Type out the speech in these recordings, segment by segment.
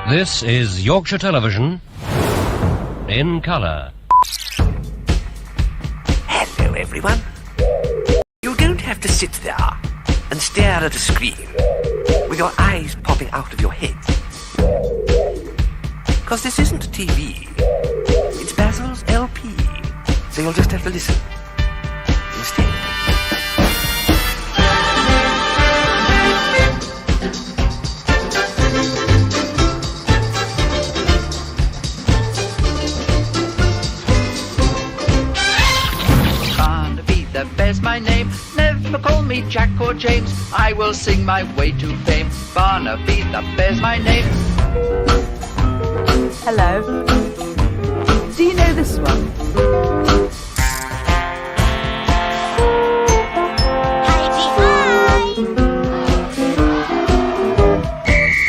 This is Yorkshire Television in colour. Hello, everyone. You're going to have to sit there and stare at a screen with your eyes popping out of your head. Because this isn't TV. It's Basil's LP. So you'll just have to listen instead. There's my name. Never call me Jack or James. I will sing my way to fame. Barnaby the Bear's my name. Hello. Do you know this one?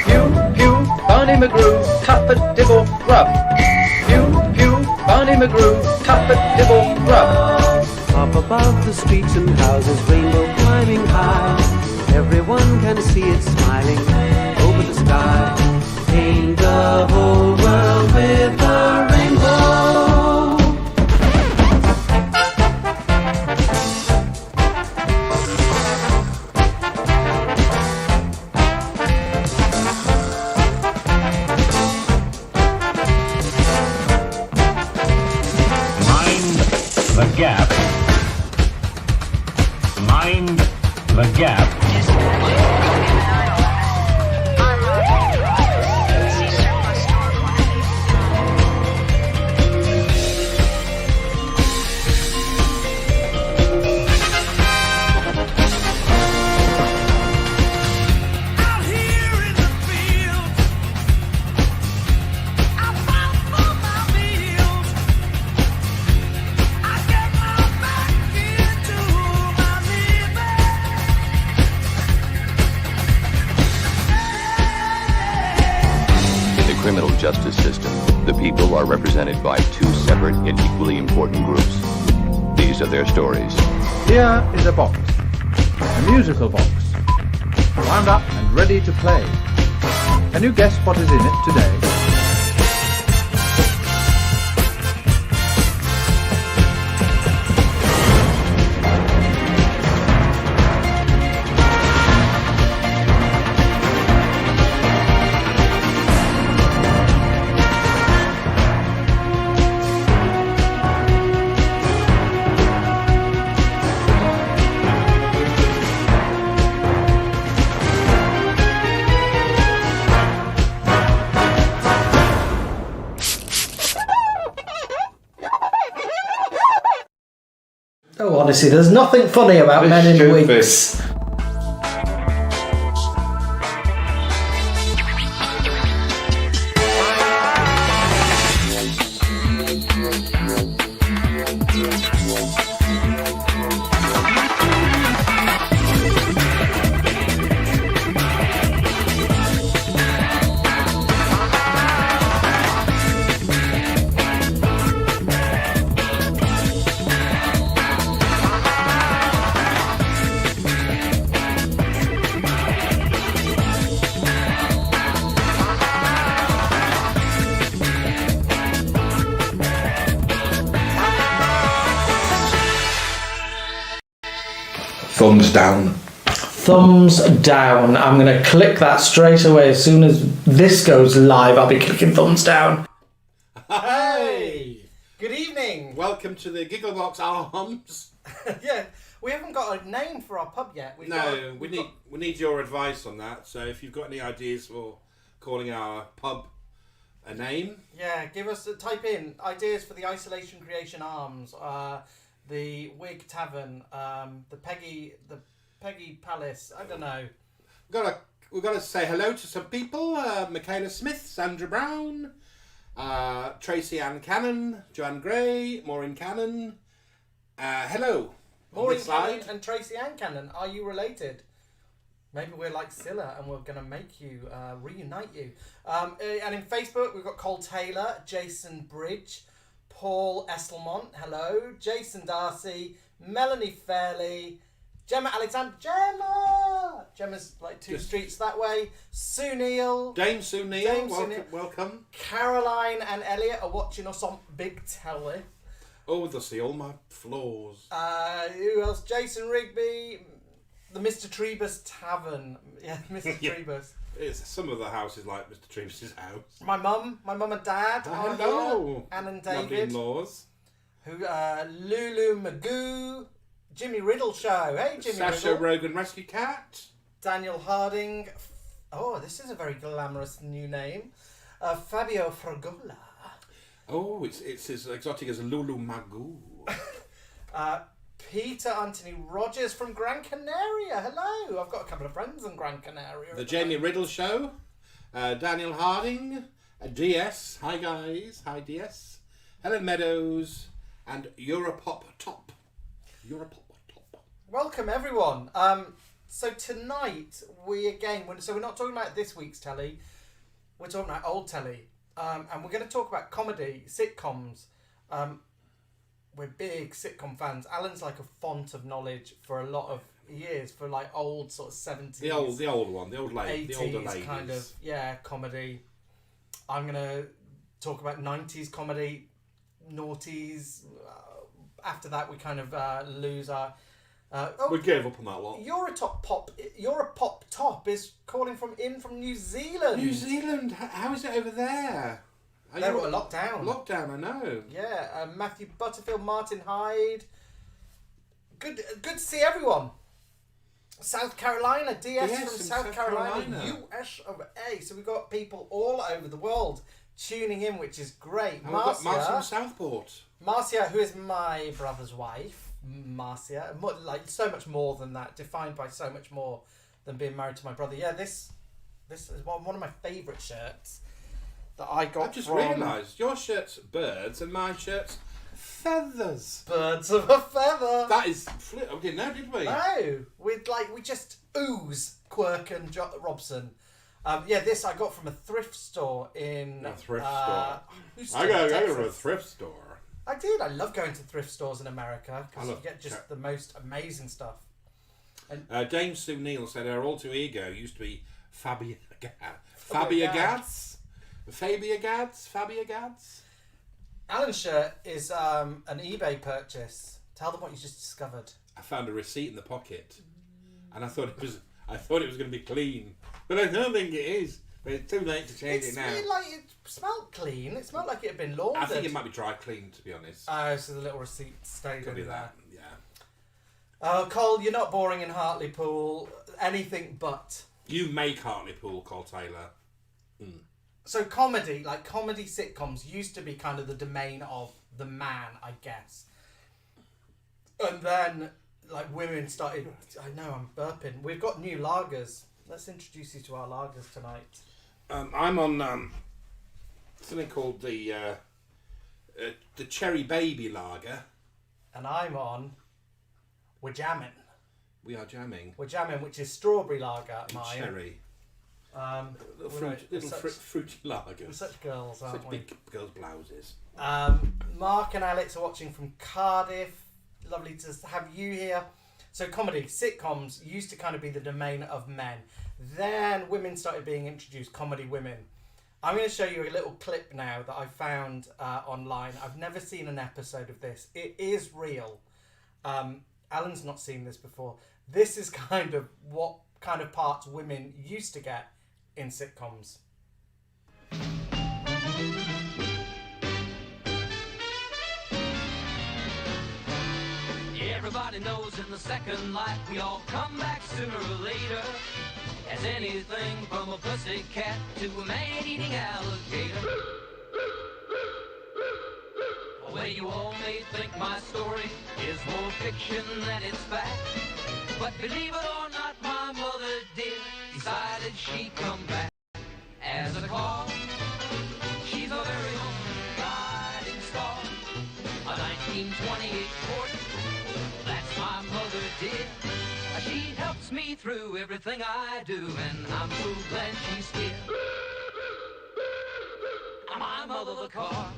Pew, pew, Barney McGrew, tupper dibble rub. Pew, pew, Barney McGrew, tupper dibble rub. Up above the streets and houses, rainbow climbing high. Everyone can see it smiling over the sky. Paint the whole world with a rainbow. Mind the gap. Mind the gap. Criminal justice system, the people are represented by two separate and equally important groups. These are their stories. Here is a box, a musical box, wound up and ready to play. Can you guess what is in it today? Oh, honestly, there's nothing funny about men in wigs. Thumbs down. Thumbs down. I'm going to click that straight away. As soon as this goes live, I'll be clicking thumbs down. Hey! Good evening. Welcome to the GIGGLEBOX Arms. Yeah, we haven't got a name for our pub yet. We need your advice on that. So if you've got any ideas for calling our pub a name, yeah, give us type in ideas for the Isolation Creation Arms, the Wig Tavern, the Peggy Palace. I don't know. We've got to say hello to some people. Michaela Smith, Sandra Brown, Tracy Ann Cannon, Joanne Gray, Maureen Cannon. Hello. Maureen Cannon and Tracy Ann Cannon. Are you related? Maybe we're like Scylla and we're going to make you, reunite you. And in Facebook, we've got Cole Taylor, Jason Bridge, Paul Esselmont, hello, Jason Darcy, Melanie Fairley, Gemma Alexander, Gemma's like two streets that way. Sue Neal. Dame Sue Neal, welcome. Caroline and Elliot are watching us on Big Telly. Oh, they'll see all my flaws. Who else? Jason Rigby. The Mr. Trebus Tavern. Yeah, Mr. Trebus. It's some of the houses like Mr. Trebus's house. My mum and dad are here. Anne and David. Lovely-in-laws. Who? Lulu Magoo. Jimmy Riddle Show. Hey, Jimmy Sasha Riddle. Rogan Rescue Cat. Daniel Harding. Oh, this is a very glamorous new name. Fabio Fragola. Oh, it's as exotic as Lulu Magoo. Peter Anthony Rogers from Gran Canaria. Hello. I've got a couple of friends in Gran Canaria. The Jamie Riddle Show. Daniel Harding. DS. Hi, guys. Hi, DS. Helen Meadows. And Europop Top. Europop Top. Welcome, everyone. So tonight, we're not talking about this week's telly. We're talking about old telly. And we're going to talk about comedy, sitcoms. We're big sitcom fans. Alan's like a font of knowledge for a lot of years, for like old sort of 70s. The old one, the older 80s ladies. kind of, comedy. I'm going to talk about 90s comedy, noughties. After that, we kind of lose our... we gave up on that lot. Europop Top is calling from New Zealand. New Zealand? How is it over there? They were locked down. Lockdown, I know. Yeah, Matthew Butterfield, Martin Hyde. Good to see everyone. South Carolina, DS from South Carolina, US of A. So we've got people all over the world tuning in, which is great. And Marcia from Southport. Marcia, who is my brother's wife. Marcia, like so much more than that, defined by so much more than being married to my brother. Yeah, this is one of my favourite shirts that I got. I just realised your shirt's birds and my shirt's feathers. Birds of a feather. That is okay. No, did we? No, we just ooze Quirk and Robson. This I got from a thrift store in. A thrift store. I got it from a thrift store. I did. I love going to thrift stores in America because you get just the most amazing stuff. And Dame Sue Neal said her alter ego used to be Fabia Gads. Alan's shirt is an eBay purchase. Tell them what you just discovered. I found a receipt in the pocket, and I thought it was going to be clean, but I don't think it is. But it's too late to change it now. It smelled clean. It smelled like it had been laundered. I think it might be dry cleaned, to be honest. Oh, so the little receipt stayed in there. That, yeah. Cole, you're not boring in Hartlepool. Anything but. You make Hartlepool, Cole Taylor. So comedy sitcoms used to be kind of the domain of the man, I guess. And then, women started... I know, I'm burping. We've got new lagers. Let's introduce you to our lagers tonight. I'm on something called the Cherry Baby Lager. And I'm on... We're jamming. We are jamming. We're jamming, which is strawberry lager. Mine. Cherry. Little fruity lagers. We're such girls, aren't we? Such big girls' blouses. Mark and Alex are watching from Cardiff. Lovely to have you here. So comedy, sitcoms used to kind of be the domain of men. Then women started being introduced, comedy women. I'm going to show you a little clip now that I found online. I've never seen an episode of this. It is real. Alan's not seen this before. This is kind of what kind of parts women used to get in sitcoms. Everybody knows in the second life we all come back sooner or later. As anything from a pussycat to a man-eating alligator. Well, you all may think my story is more fiction than it's fact. But believe it or not, my mother did decided she'd come back as a call. She's a very own guiding star, a 1928 Ford. That's my mother, dear. She helps me through everything I do, and I'm so glad she's here. My mother the car.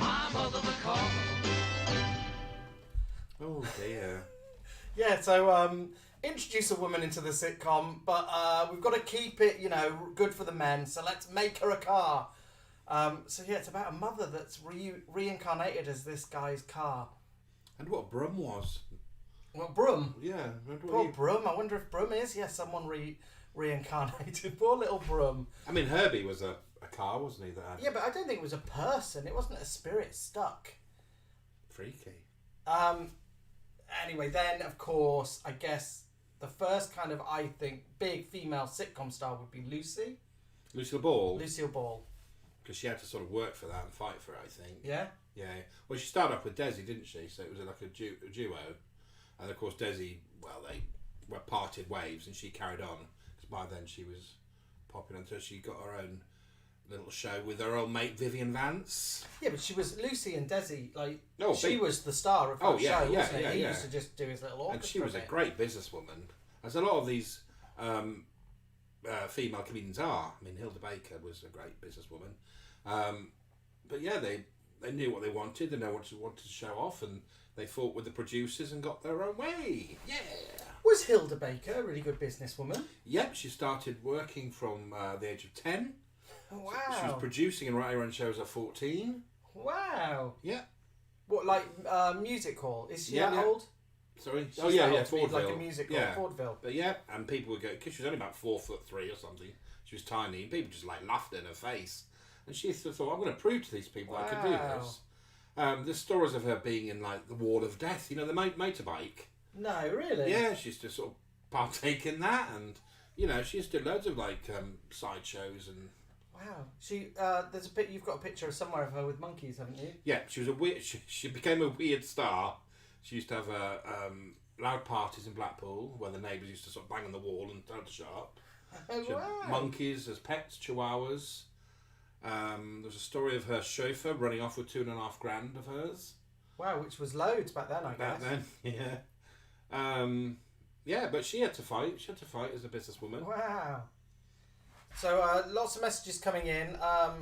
My mother the car. Oh dear. Yeah, so introduce a woman into the sitcom, but we've got to keep it, you know, good for the men. So let's make her a car. So yeah, it's about a mother that's reincarnated as this guy's car. And what Brum was. Well, Brum. Yeah. Poor Brum. I wonder if Brum is. Yeah, someone reincarnated. Poor little Brum. I mean, Herbie was a car, wasn't he? That Yeah, but I don't think it was a person. It wasn't a spirit stuck. Freaky. Anyway, then, of course, I guess the first kind of, I think, big female sitcom star would be Lucy. Lucille Ball. Lucille Ball. Because she had to sort of work for that and fight for it, I think. Yeah? Yeah. Well, she started off with Desi, didn't she? So it was like a duo. And of course, Desi, well, they were parted ways and she carried on. Because by then she was popular until she got her own little show with her old mate Vivian Vance. Yeah, but she was Lucy and Desi, like, Oh, she big- was the star of that Oh, yeah, show, yeah, wasn't he? yeah, He yeah. used to just do his little orchestra. And she was a bit. great businesswoman. As a lot of these female comedians are. I mean, Hilda Baker was a great businesswoman. But yeah, they knew what they wanted. They know what to wanted to show off, and they fought with the producers and got their own way. Yeah. Was Hilda Baker a really good businesswoman? Yep, she started working from the age of 10. Oh, wow. She was producing and writing her own shows at 14. Wow. Yeah. What, like music hall? Is she Yeah, that yeah. old? Sorry? She's Oh, yeah, that yeah, old to be Fordville. like a music hall, Yeah. Fordville. But yeah, and people would go, because she was only about 4'3" or something. She was tiny, and people just like laughed in her face. And she thought, I'm going to prove to these people I can do this. There's stories of her being in like the Wall of Death, you know, the motorbike. No, really? Yeah, she used to sort of partake in that, and you know, she used to do loads of like sideshows and. Wow. She there's you've got a picture somewhere of her with monkeys, haven't you? Yeah, she was a weird. She became a weird star. She used to have loud parties in Blackpool where the neighbours used to sort of bang on the wall and tell her to shut up. Oh, She had wow. monkeys as pets, chihuahuas. There's a story of her chauffeur running off with $2,500 of hers. Wow, which was loads back then, I Back guess. then, yeah. Yeah, but she had to fight. She had to fight as a businesswoman. Wow. So lots of messages coming in. A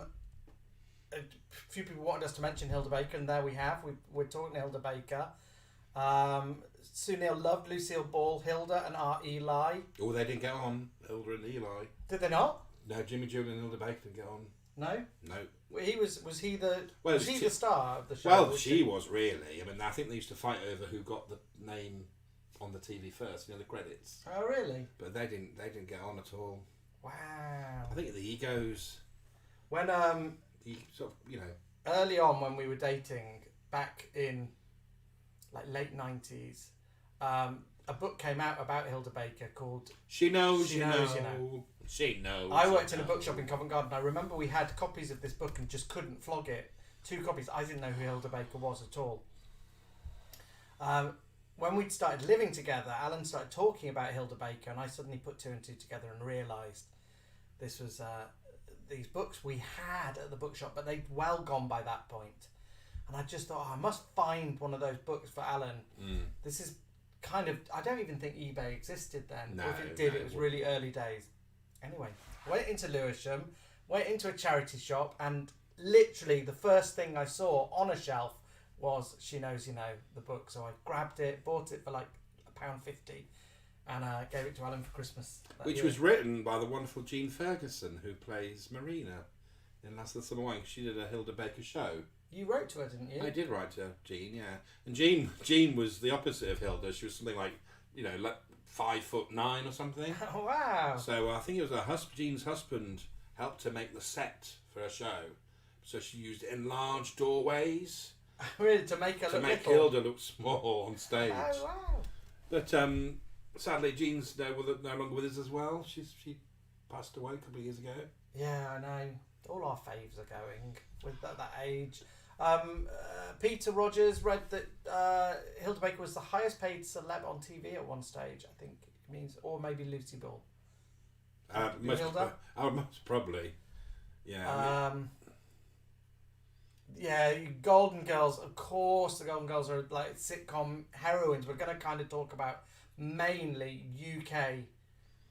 few people wanted us to mention Hilda Baker, and there we have. We're talking Hilda Baker. Sunil loved Lucille Ball, Hilda, and Art Eli. Oh, they didn't get on, Hilda and Eli. Did they not? No, Jimmy Julian and Hilda Baker didn't get on. No. No. Well, was he the Well, was he the star of the show? Well, she was really. I mean, I think they used to fight over who got the name on the TV first. You know, the credits. Oh, really? But they didn't get on at all. Wow. I think the egos. When Sort of, you know. early on when we were dating back in like late 90s, a book came out about Hilda Baker called She Knows, She you Knows, know. You Know. She knows. I worked in a bookshop in Covent Garden. I remember we had copies of this book and just couldn't flog it. 2 copies. I didn't know who Hilda Baker was at all. When we'd started living together, Alan started talking about Hilda Baker, and I suddenly put 2 and 2 together and realised this was these books we had at the bookshop, but they'd well gone by that point. And I just thought, I must find one of those books for Alan. This is kind of, I don't even think eBay existed then. No, or if it did, no, it was it really early days. Anyway, went into Lewisham, went into a charity shop, and literally the first thing I saw on a shelf was She Knows, You Know, the book. So I grabbed it, bought it for like £1.50, and gave it to Alan for Christmas. Which was written by the wonderful Jean Ferguson, who plays Marina in Last of the Summer Wine. She did a Hilda Baker show. You wrote to her, didn't you? I did write to Jean, yeah. And Jean was the opposite of Hilda. She was something like, you know, like 5'9" or something. Oh, wow. So I think it was Jean's husband helped her make the set for her show. So she used enlarged doorways. Really, to make her to look make little. Hilda look small on stage. Oh, wow. But sadly, Jean's no longer with us as well. She passed away a couple of years ago. Yeah, I know. All our faves are going with that age. Peter Rogers read that Hilda Baker was the highest paid celeb on TV at one stage, I think it means, or maybe Lucy Ball. Most probably. Yeah. Yeah, Golden Girls, of course the Golden Girls are like sitcom heroines. We're going to kind of talk about mainly UK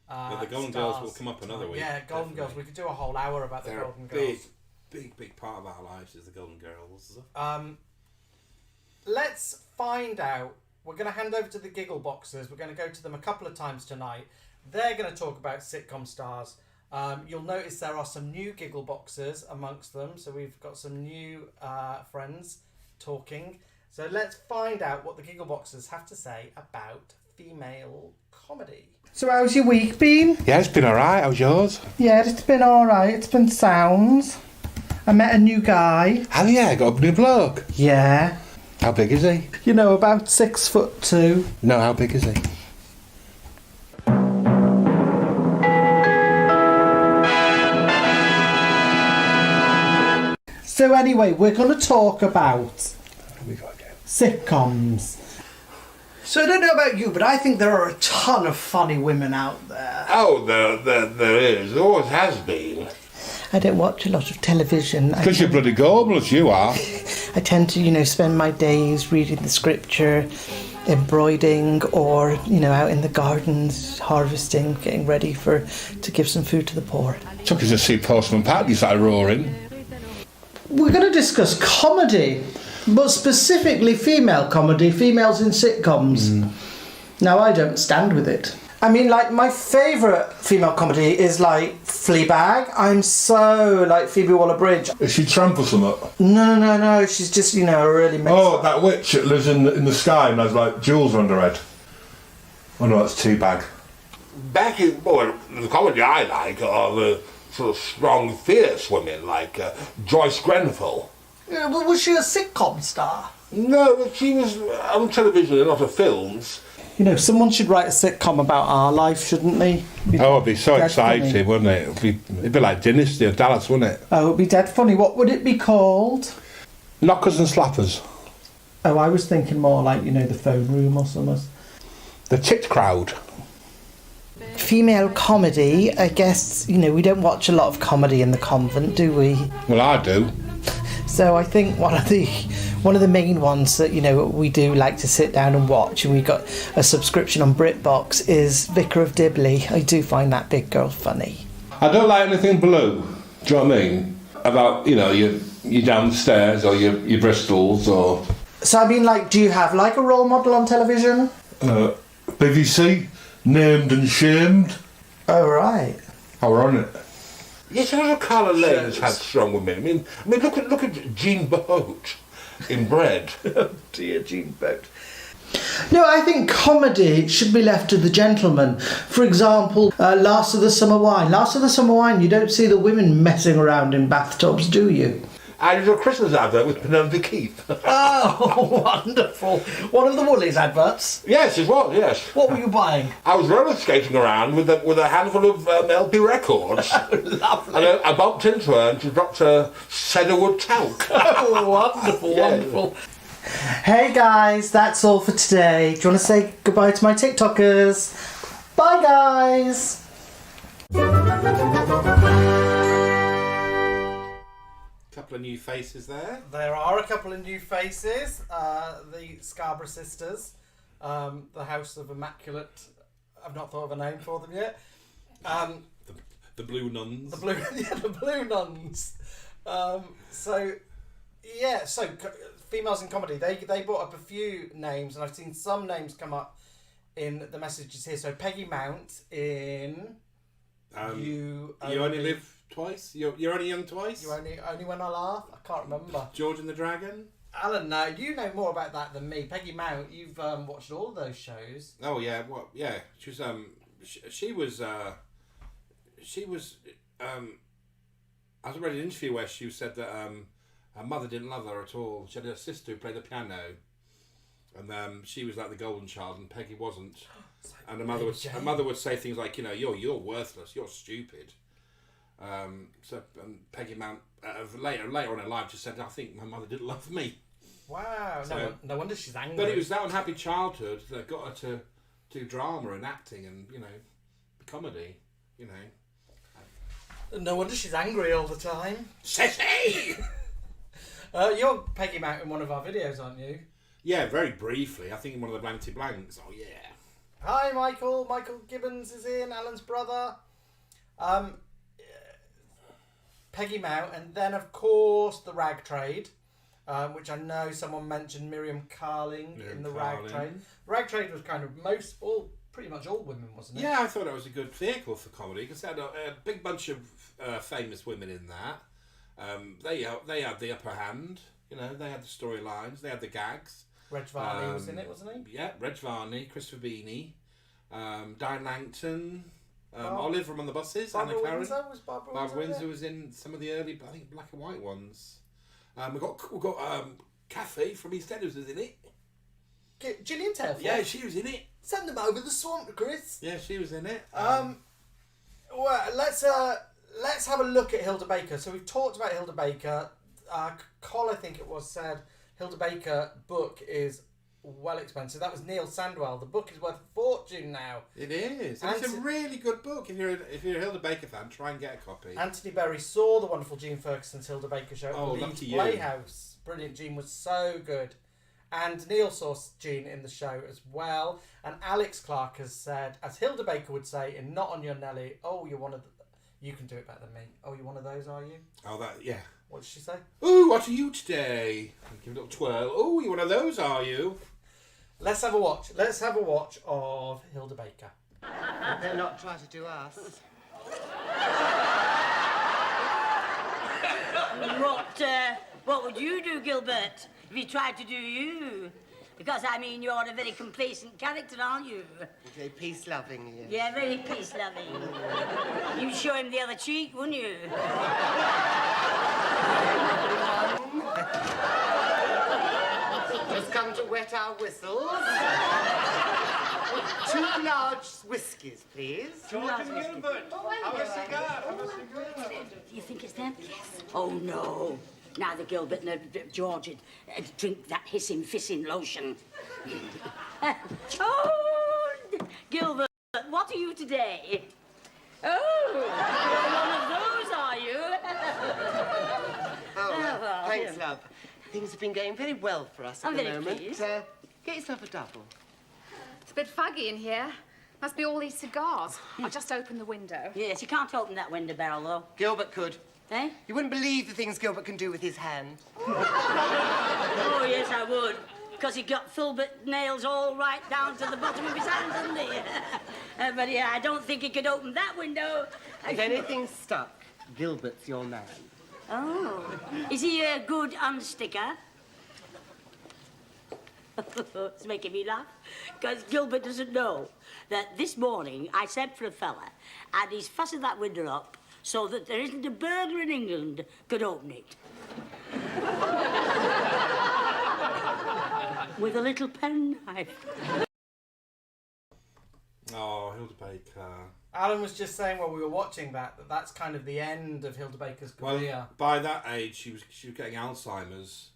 the Golden Girls will come up another week. Yeah, Golden Girls. We could do a whole hour about the Golden Girls. Big part of our lives is the Golden Girls. Let's find out we're going to hand over to the GIGGLEBOXers. We're going to go to them a couple of times tonight. They're going to talk about sitcom stars. You'll notice there are some new GIGGLEBOXers amongst them. So we've got some new friends talking. So let's find out what the GIGGLEBOXers have to say about female comedy. So how's your week been? Yeah, it's been alright. How's yours? Yeah, it's been alright. It's been sounds. I met a new guy. Oh yeah, got a new bloke. Yeah. How big is he? You know, about 6'2". No, how big is he? So anyway, we're going to talk about sitcoms. So I don't know about you, but I think there are a ton of funny women out there. Oh, there is. There always has been. I don't watch a lot of television. Because you're bloody gormless, you are. I tend to, spend my days reading the scripture, embroidering, or, out in the gardens, harvesting, getting ready to give some food to the poor. Took us to see Postman Pat, you started roaring. We're going to discuss comedy, but specifically female comedy, females in sitcoms. Now, I don't stand with it. I mean, my favourite female comedy is, Fleabag. I'm so, Phoebe Waller-Bridge. Is she tramp or something? No. She's just, a really... Oh, that witch that lives in the sky and has, jewels around her head. Oh, no, that's Teabag. Back in, the comedy I like are the sort of strong, fierce women, like Joyce Grenfell. Yeah, well, was she a sitcom star? No, she was on television in a lot of films. Someone should write a sitcom about our life, shouldn't they? It'd be so exciting, wouldn't it? It'd be like Dynasty of Dallas, wouldn't it? Oh, it'd be dead funny. What would it be called? Knockers and Slappers. Oh, I was thinking more like, the phone room or something. The Tit Crowd. Female comedy, I guess, we don't watch a lot of comedy in the convent, do we? Well, I do. So I think one of the main ones that we do like to sit down and watch, and we got a subscription on BritBox, is Vicar of Dibley. I do find that big girl funny. I don't like anything blue. Do you know what I mean? About your downstairs or your Bristols or. So I mean, do you have a role model on television? BBC, Named and Shamed. Oh right. Oh, we're on it. Yes, a lot of Carla Lane's had strong women. I mean, look at Jean Boat in Bread. Oh dear, Jean Boat. No, I think comedy should be left to the gentlemen. For example, Last of the Summer Wine. Last of the Summer Wine, you don't see the women messing around in bathtubs, do you? I did a Christmas advert with Penelope Keith. Oh, wonderful. One of the Woolies adverts? Yes, it was, yes. What were you buying? I was roller skating around with a handful of LP records. Oh, lovely. And I bumped into her and she dropped a cedarwood talc. Oh, wonderful, wonderful. Hey guys, that's all for today. Do you want to say goodbye to my TikTokers? Bye guys! Couple of new faces there. There are a couple of new faces. The Scarborough sisters, the House of Immaculate. I've not thought of a name for them yet. The Blue Nuns. The Blue Nuns. So females in comedy. They brought up a few names, and I've seen some names come up in the messages here. So Peggy Mount in You Only Live Twice? You're only young twice? You only when I laugh? I can't remember. George and the Dragon? Alan, no, you know more about that than me. Peggy Mount, you've watched all of those shows. Oh yeah, well yeah. She was I read an interview where she said that her mother didn't love her at all. She had a sister who played the piano, and she was like the golden child, and Peggy wasn't. And her mother would say things like, you're worthless, you're stupid. Peggy Mount later on in life just said, I think my mother didn't love me. Wow, no wonder she's angry. But it was that unhappy childhood that got her to do drama and acting and comedy. No wonder she's angry all the time. Sissy! You're Peggy Mount in one of our videos, aren't you? Yeah, very briefly. I think in one of the Blankety Blanks. Oh yeah. Hi, Michael. Michael Gibbons is in, Alan's brother. Peggy Mount, and then of course the Rag Trade. which I know someone mentioned Miriam Carling in the Carling. Rag Trade. Rag Trade was kind of pretty much all women, wasn't it? Yeah, I thought it was a good vehicle for comedy because they had a big bunch of famous women in that. They had the upper hand. You know, they had the storylines, they had the gags. Reg Varney was in it, wasn't he? Yeah, Reg Varney, Christopher Beanie, Diane Langton, Olive from On the Buses, Barbara Anna Karen. Windsor was Barbara Windsor was in some of the early, I think, black and white ones. We got Kathy from EastEnders was in it. Gillian Taylor. Yeah, she was in it. Send them over the swamp, Chris. Yeah, she was in it. Well, let's have a look at Hilda Baker. So we've talked about Hilda Baker. Col, I think it was, said Hilda Baker book is well expensive. That was Neil Sandwell. The book is worth a fortune now. It is. And it's a really good book. If you're a Hilda Baker fan, try and get a copy. Anthony Berry saw the wonderful Gene Ferguson's Hilda Baker show at Leeds lucky you. Playhouse. Brilliant. Gene was so good. And Neil saw Gene in the show as well. And Alex Clark has said, as Hilda Baker would say in Not On Your Nelly, oh, you're one of the... You can do it better than me. Oh, you're one of those, are you? Oh, that, yeah. What did she say? Ooh, what are you today? Give it a little twirl. Oh, you're one of those, are you? Let's have a watch. Let's have a watch of Hilda Baker. They're not trying to do us. What would you do, Gilbert, if he tried to do you? Because, I mean, you're a very complacent character, aren't you? Very peace-loving, yes. Yeah, very peace-loving. You'd show him the other cheek, wouldn't you? Just come to wet our whistles. 2 large whiskies, please. George and Gilbert, have a cigar. Do you think it's them? Yes. Oh, no. Neither Gilbert nor George would drink that hissing lotion. Oh, Gilbert, what are you today? Oh, you're one of those, are you? Well, thanks, love. Things have been going very well for us at the moment. Pleased. Get yourself a double. It's a bit fuggy in here. Must be all these cigars. I'll just open the window. Yes, you can't open that window barrel, though. Gilbert could. Eh? You wouldn't believe the things Gilbert can do with his hand. Oh, yes, I would. Because he got filbert nails all right down to the bottom of his hands, didn't he? But yeah, I don't think he could open that window. If anything's stuck, Gilbert's your man. Oh. Is he a good unsticker? It's making me laugh. Because Gilbert doesn't know that this morning I sent for a fella and he's fussing that window up so that there isn't a burglar in England could open it. With a little penknife. Oh, Hilda Baker. Alan was just saying while we were watching that's kind of the end of Hilda Baker's career. Well, by that age, she was getting Alzheimer's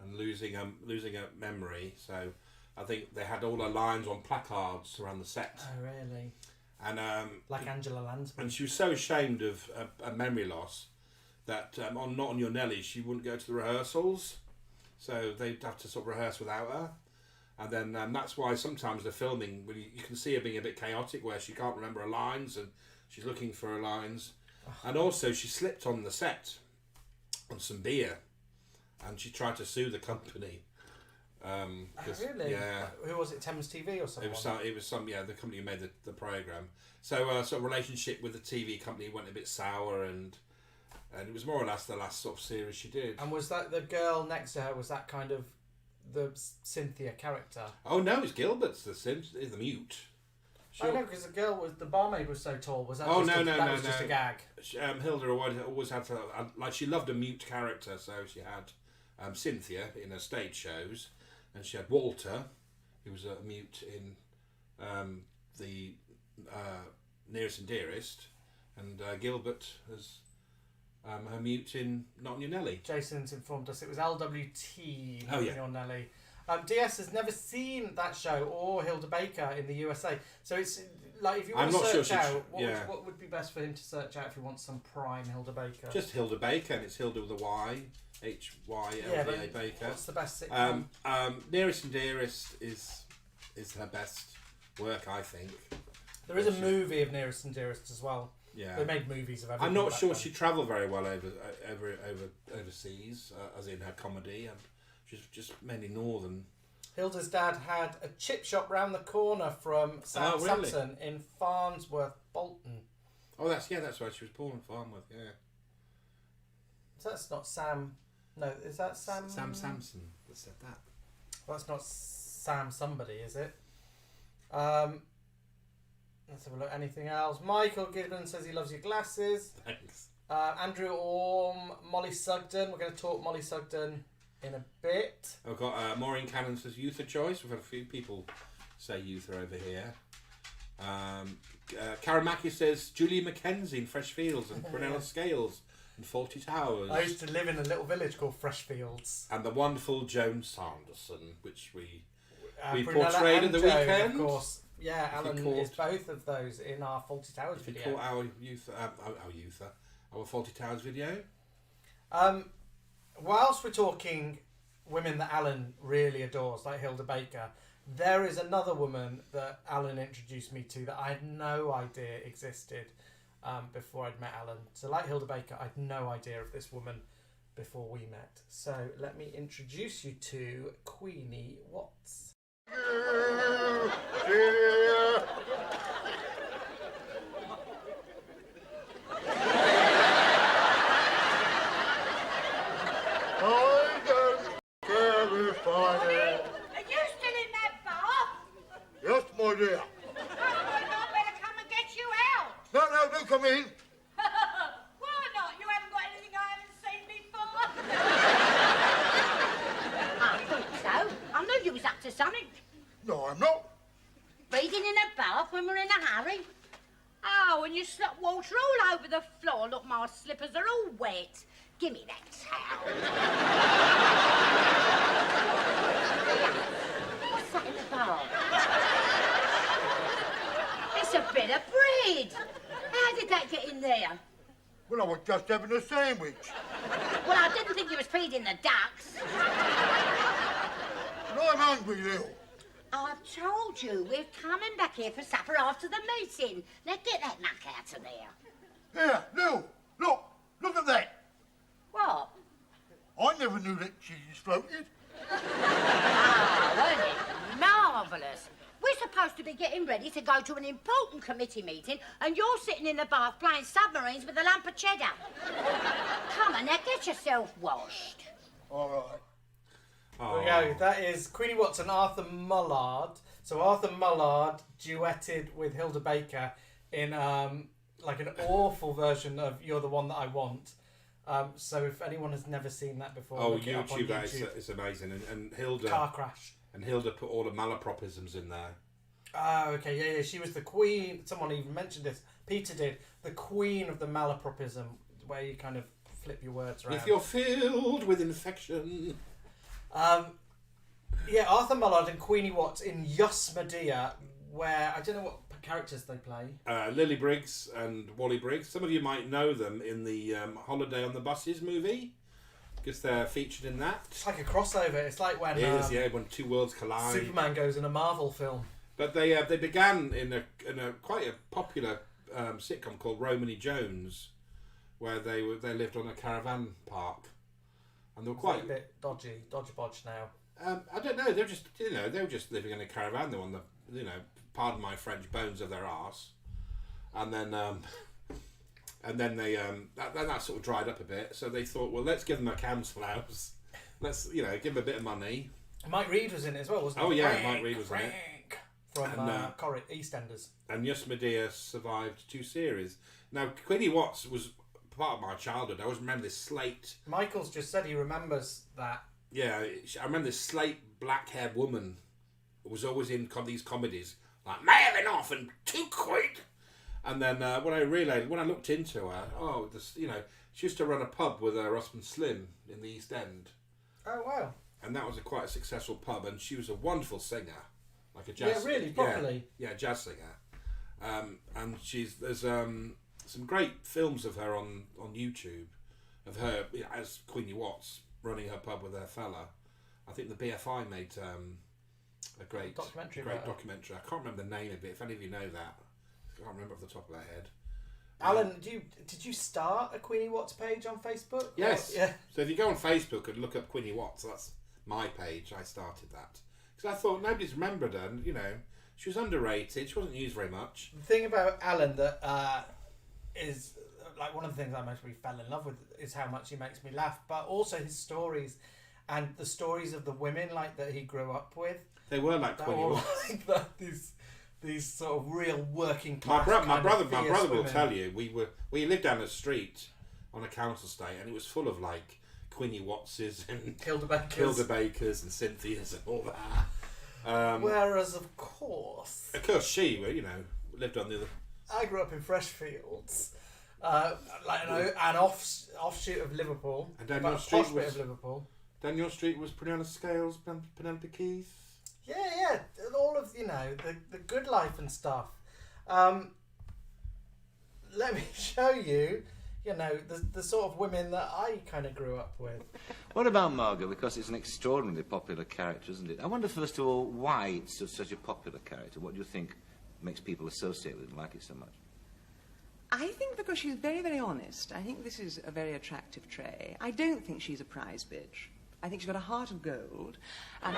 and losing her memory. So I think they had all her lines on placards around the set. Oh, really? And like Angela Lansbury. And she was so ashamed of a memory loss that on Not On Your Nelly, she wouldn't go to the rehearsals. So they'd have to sort of rehearse without her. And then that's why sometimes the filming, when you can see her being a bit chaotic, where she can't remember her lines and she's looking for her lines. And also she slipped on the set on some beer and she tried to sue the company. Really? Yeah. Who was it, Thames TV or something? It was some the company who made the programme. So sort of relationship with the TV company went a bit sour and it was more or less the last sort of series she did. And was that the girl next to her, was that kind of the Cynthia character? Oh no, it's Gilbert's the mute. I know, because the barmaid was so tall. Was that just a gag? Hilda always had to, she loved a mute character, so she had Cynthia in her stage shows, and she had Walter, who was a mute in the Nearest and Dearest, and Gilbert as her mute in Not On Your Nelly. Jason's informed us it was LWT, Not On Your Nelly. DS has never seen that show or Hilda Baker in the USA, so it's like if you want to search out, what would be best for him to search out if he wants some prime Hilda Baker? Just Hilda Baker, and it's Hilda with a Y, H-Y-L-D-A Baker. What's the best sitcom? Nearest and Dearest is her best work, I think. There is a movie of Nearest and Dearest as well. Yeah, they made movies of everything. I'm not sure she travelled very well overseas, as in her comedy. which is just mainly northern. Hilda's dad had a chip shop round the corner from Sam Sampson in Farnsworth, Bolton. Oh, that's where she was born in Farnworth, yeah. So that's not Sam... No, is that Sam... Sam Sampson that said that. Well, that's not Sam somebody, is it? Let's have a look. Anything else? Michael Gibbon says he loves your glasses. Thanks. Andrew Orm, Molly Sugden. We're going to talk Molly Sugden in a bit. I've got Maureen Cannon says youth of choice. We've had a few people say youth are over here. Karen Mackey says Julie Mackenzie in Fresh Fields and Prunella Scales in Fawlty Towers. I used to live in a little village called Freshfields. And the wonderful Joan Sanderson, which we Prunella portrayed at and the Joan, weekend. Of course. Yeah, Alan is both of those in our Fawlty Towers If you video. caught our Fawlty Towers video. Whilst we're talking women that Alan really adores, like Hilda Baker, there is another woman that Alan introduced me to that I had no idea existed before I'd met Alan. So like Hilda Baker, I had no idea of this woman before we met. So let me introduce you to Queenie Watson. Yes, my dear. I better come and get you out. No, do come in. Why not? You haven't got anything I haven't seen before. I thought so. I knew you was up to something. No, I'm not. Reading in a bath when we're in a hurry. Oh, and you slop water all over the floor. Look, my slippers are all wet. Give me that towel. What's that in the bath? It's a bit of bread. How did that get in there? Well, I was just having a sandwich. Well, I didn't think you was feeding the ducks. And I'm hungry, Lil. I've told you we're coming back here for supper after the meeting. Now get that muck out of there. Here, Lil, look at that. What? I never knew that cheese floated. Ah, wasn't it marvellous? We're supposed to be getting ready to go to an important committee meeting and you're sitting in the bath playing submarines with a lump of cheddar. Come on, now get yourself washed. All right. There we go. That is Queenie Watson, Arthur Mullard. So Arthur Mullard duetted with Hilda Baker in like an awful version of You're the One That I Want. So if anyone has never seen that before, look it up on YouTube. It's amazing. And Hilda... Car crash. And Hilda put all the malapropisms in there. Oh, okay, yeah. She was the queen. Someone even mentioned this. Peter did. The queen of the malapropism, where you kind of flip your words around. If you're filled with infection... Yeah, Arthur Mullard and Queenie Watts in Yus Medea, where I don't know what characters they play. Lily Briggs and Wally Briggs. Some of you might know them in the Holiday on the Buses movie, because they're featured in that. It's like a crossover. It's like when it is, yeah, when two worlds collide. Superman goes in a Marvel film. But they began in a quite a popular sitcom called Romany Jones, where they lived on a caravan park. And they were quite a bit dodgy bodge now. I don't know. They're just they were just living in a caravan. They were on the pardon my French, bones of their arse, and then they that sort of dried up a bit. So they thought, well, let's give them a council house. Let's give them a bit of money. Mike Reid was in it as well, wasn't he? Oh yeah, Mike Reid was in it from EastEnders. And Yus Medea survived 2 series. Now Queenie Watts was part of my childhood. I always remember this slate. Michael's just said he remembers that. Yeah, I remember this slate black-haired woman who was always in these comedies, like mailing off and 2 quid. And then when I looked into her, she used to run a pub with her husband Slim in the East End. Oh wow! And that was quite a successful pub, and she was a wonderful singer, like a jazz. Yeah, really, properly. Yeah, jazz singer. And there's some great films of her on YouTube, of her as Queenie Watts running her pub with her fella. I think the BFI made a great documentary. I can't remember the name of it. If any of you know that, I can't remember off the top of my head. Alan, did you start a Queenie Watts page on Facebook? Yes. Yeah. So if you go on Facebook and look up Queenie Watts, my page, I started that. Because I thought nobody's remembered her, and, you know, she was underrated, she wasn't used very much. The thing about Alan that is, like, one of the things I mostly fell in love with is how much he makes me laugh, but also his stories and the stories of the women, like, that he grew up with. They were like Queenie Watson. Like these sort of real working class. My brother will women. tell you, we lived down the street on a council estate, and it was full of like Queenie Watsons and Hilda Bakers and Cynthias and all that. Whereas, of course, she, you know, lived on the other. I grew up in Freshfields, an offshoot of Liverpool, And down your street bit of Liverpool. Down your street was Brianna Scales, Penelope Keith. Yeah, all of, you know, the good life and stuff. Let me show you, you know, the sort of women that I kind of grew up with. What about Margot? Because it's an extraordinarily popular character, isn't it? I wonder, first of all, why it's such a popular character. What do you think makes people associate with it and like it so much? I think because she's very, very honest. I think this is a very attractive trait. I don't think she's a prize bitch. I think she's got a heart of gold. And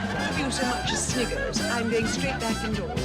Thank you so much, Sniggers. I'm going straight back indoors.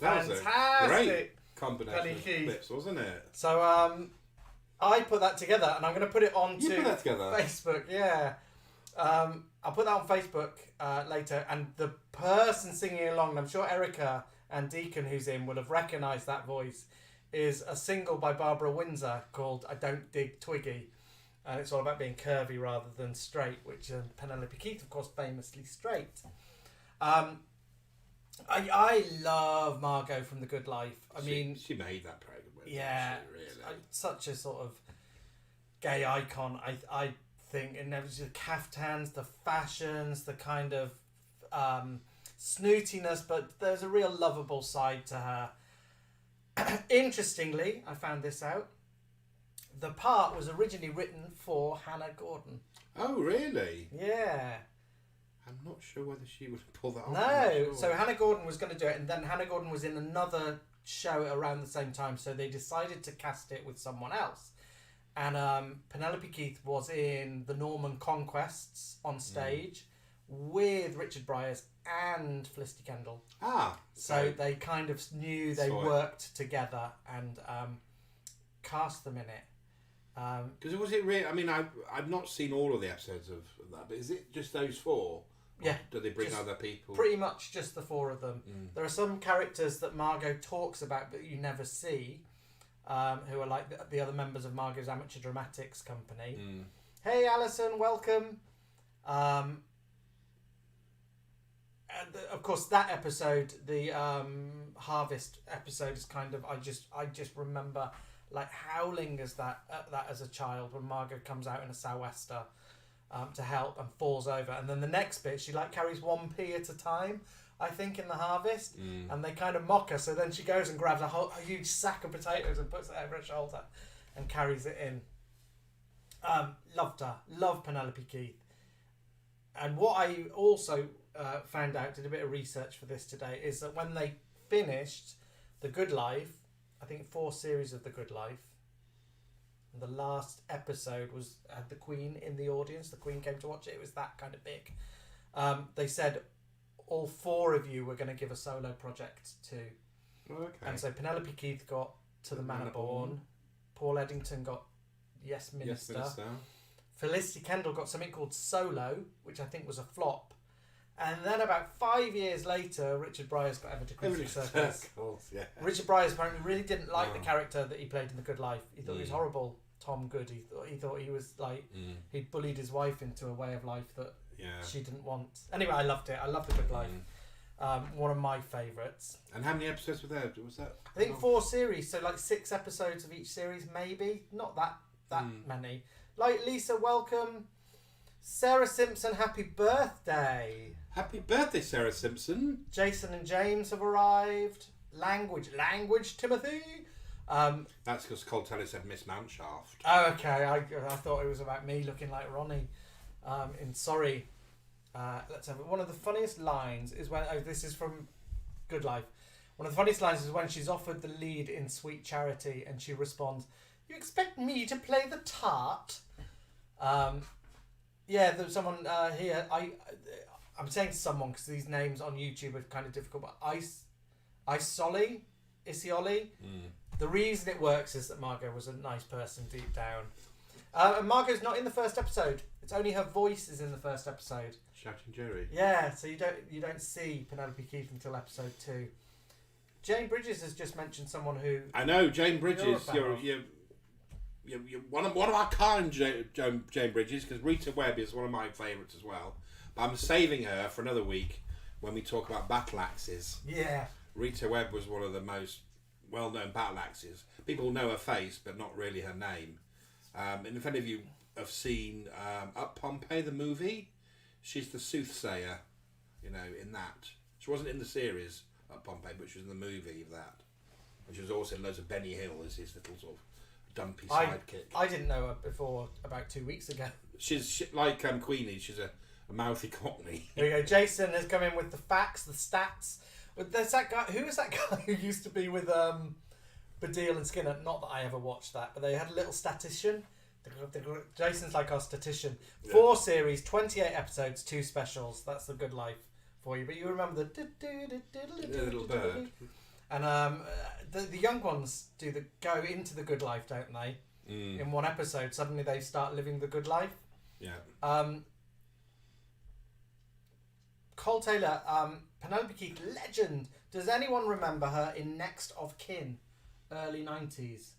That was a great combination of clips, wasn't it? So I put that together, and I'm going to put it onto You put that together? Facebook. Yeah, I'll put that on Facebook later, and the person singing along, and I'm sure Erica and Deacon, who's in, will have recognised that voice, is a single by Barbara Windsor called "I Don't Dig Twiggy," and it's all about being curvy rather than straight, which Penelope Keith, of course, famously straight. I love Margot from The Good Life. I mean, she made that program. Yeah, really. Such a sort of gay icon. I think, and there was the caftans, the fashions, the kind of snootiness, but there's a real lovable side to her. Interestingly, I found this out. The part was originally written for Hannah Gordon. Oh, really? Yeah. I'm not sure whether she would pull that off. No, so Hannah Gordon was going to do it, and then Hannah Gordon was in another show around the same time, so they decided to cast it with someone else. And Penelope Keith was in the Norman Conquests on stage with Richard Bryars and Felicity Kendall. Ah, so they kind of knew they worked together and cast them in it. Because was it really? I mean, I've not seen all of the episodes of that, but is it just those four? Yeah. Do they bring other people? Pretty much just the four of them. There are some characters that Margot talks about but you never see, who are like the other members of Margot's amateur dramatics company. Hey, Alison, welcome. And of course, that episode, the Harvest episode, is kind of I just remember like howling as that as a child when Margot comes out in a sou'wester to help and falls over, and then the next bit she like carries 1p at a time, I think, in the Harvest, and they kind of mock her. So then she goes and grabs a huge sack of potatoes and puts it over her shoulder and carries it in. Loved her. Loved Penelope Keith. And what I also found out, did a bit of research for this today, is that when they finished The Good Life, I think 4 series of The Good Life, and the last episode had the Queen in the audience. The Queen came to watch it. It was that kind of big. They said all 4 of you were going to give a solo project too. Okay. And so Penelope Keith got To the Manor Born. Paul Eddington got Yes Minister. Yes, Minister. Felicity Kendall got something called Solo, which I think was a flop. And then about 5 years later, Richard Bryars got Ever to Queen's Circus. Yeah. Richard Bryars apparently really didn't like the character that he played in The Good Life. He thought he was horrible. Tom Good. He thought he was like he'd bullied his wife into a way of life that she didn't want. Anyway, I loved it. I loved The Good Life. One of my favourites. And how many episodes were there? Was that? I think 4 series, so like 6 episodes of each series, maybe. Not that many. Like, Lisa, welcome. Sarah Simpson, happy birthday. Happy birthday, Sarah Simpson. Jason and James have arrived. Language, Timothy. That's because Cole Taylor said Miss Mountcharft. Oh, okay. I thought it was about me looking like Ronnie. In Sorry. Let's have it. One of the funniest lines is when... Oh, this is from Good Life. One of the funniest lines is when she's offered the lead in Sweet Charity and she responds, "You expect me to play the tart?" Yeah, there's someone here. I'm saying someone because these names on YouTube are kind of difficult, but Isioli. The reason it works is that Margot was a nice person deep down. And Margot's not in the first episode. It's only her voice is in the first episode. Shouting Jerry. Yeah, so you don't see Penelope Keith until episode 2. Jane Bridges has just mentioned someone who... I know, Jane Bridges. You're one of our kind, Jane Bridges, because Rita Webb is one of my favourites as well. But I'm saving her for another week when we talk about battle axes. Yeah. Rita Webb was one of the most well-known battle axes. People know her face, but not really her name. And if any of you have seen Up Pompeii, the movie, she's the soothsayer, in that. She wasn't in the series Up Pompeii, but she was in the movie of that. And she was also in loads of Benny Hill as his little sort of dumpy sidekick. I didn't know her before about 2 weeks ago. She's like Queenie. She's a mouthy cockney. There you go. Jason has come in with the facts, the stats. There's that guy. Who was that guy who used to be with Baddiel and Skinner? Not that I ever watched that, but they had a little statistician. Jason's like our statistician. 4 series, 28 episodes, 2 specials. That's The Good Life for you. But you remember the little bird. And the young ones go into The Good Life, don't they? In one episode, suddenly they start living the good life. Yeah. Cole Taylor, Penelope Keith, legend. Does anyone remember her in Next of Kin, early 90s?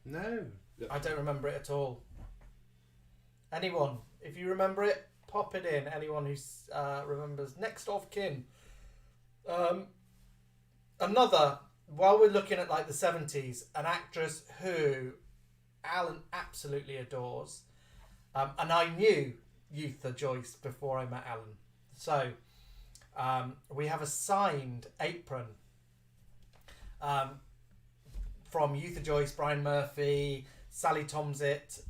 No. I don't remember it at all. Anyone? If you remember it, pop it in. Anyone who remembers Next of Kin. Another, while we're looking at like the 70s, an actress who Alan absolutely adores. And I knew Eutha Joyce before I met Alan. So, we have a signed apron from Eutha Joyce, Brian Murphy, Sally Tomzit.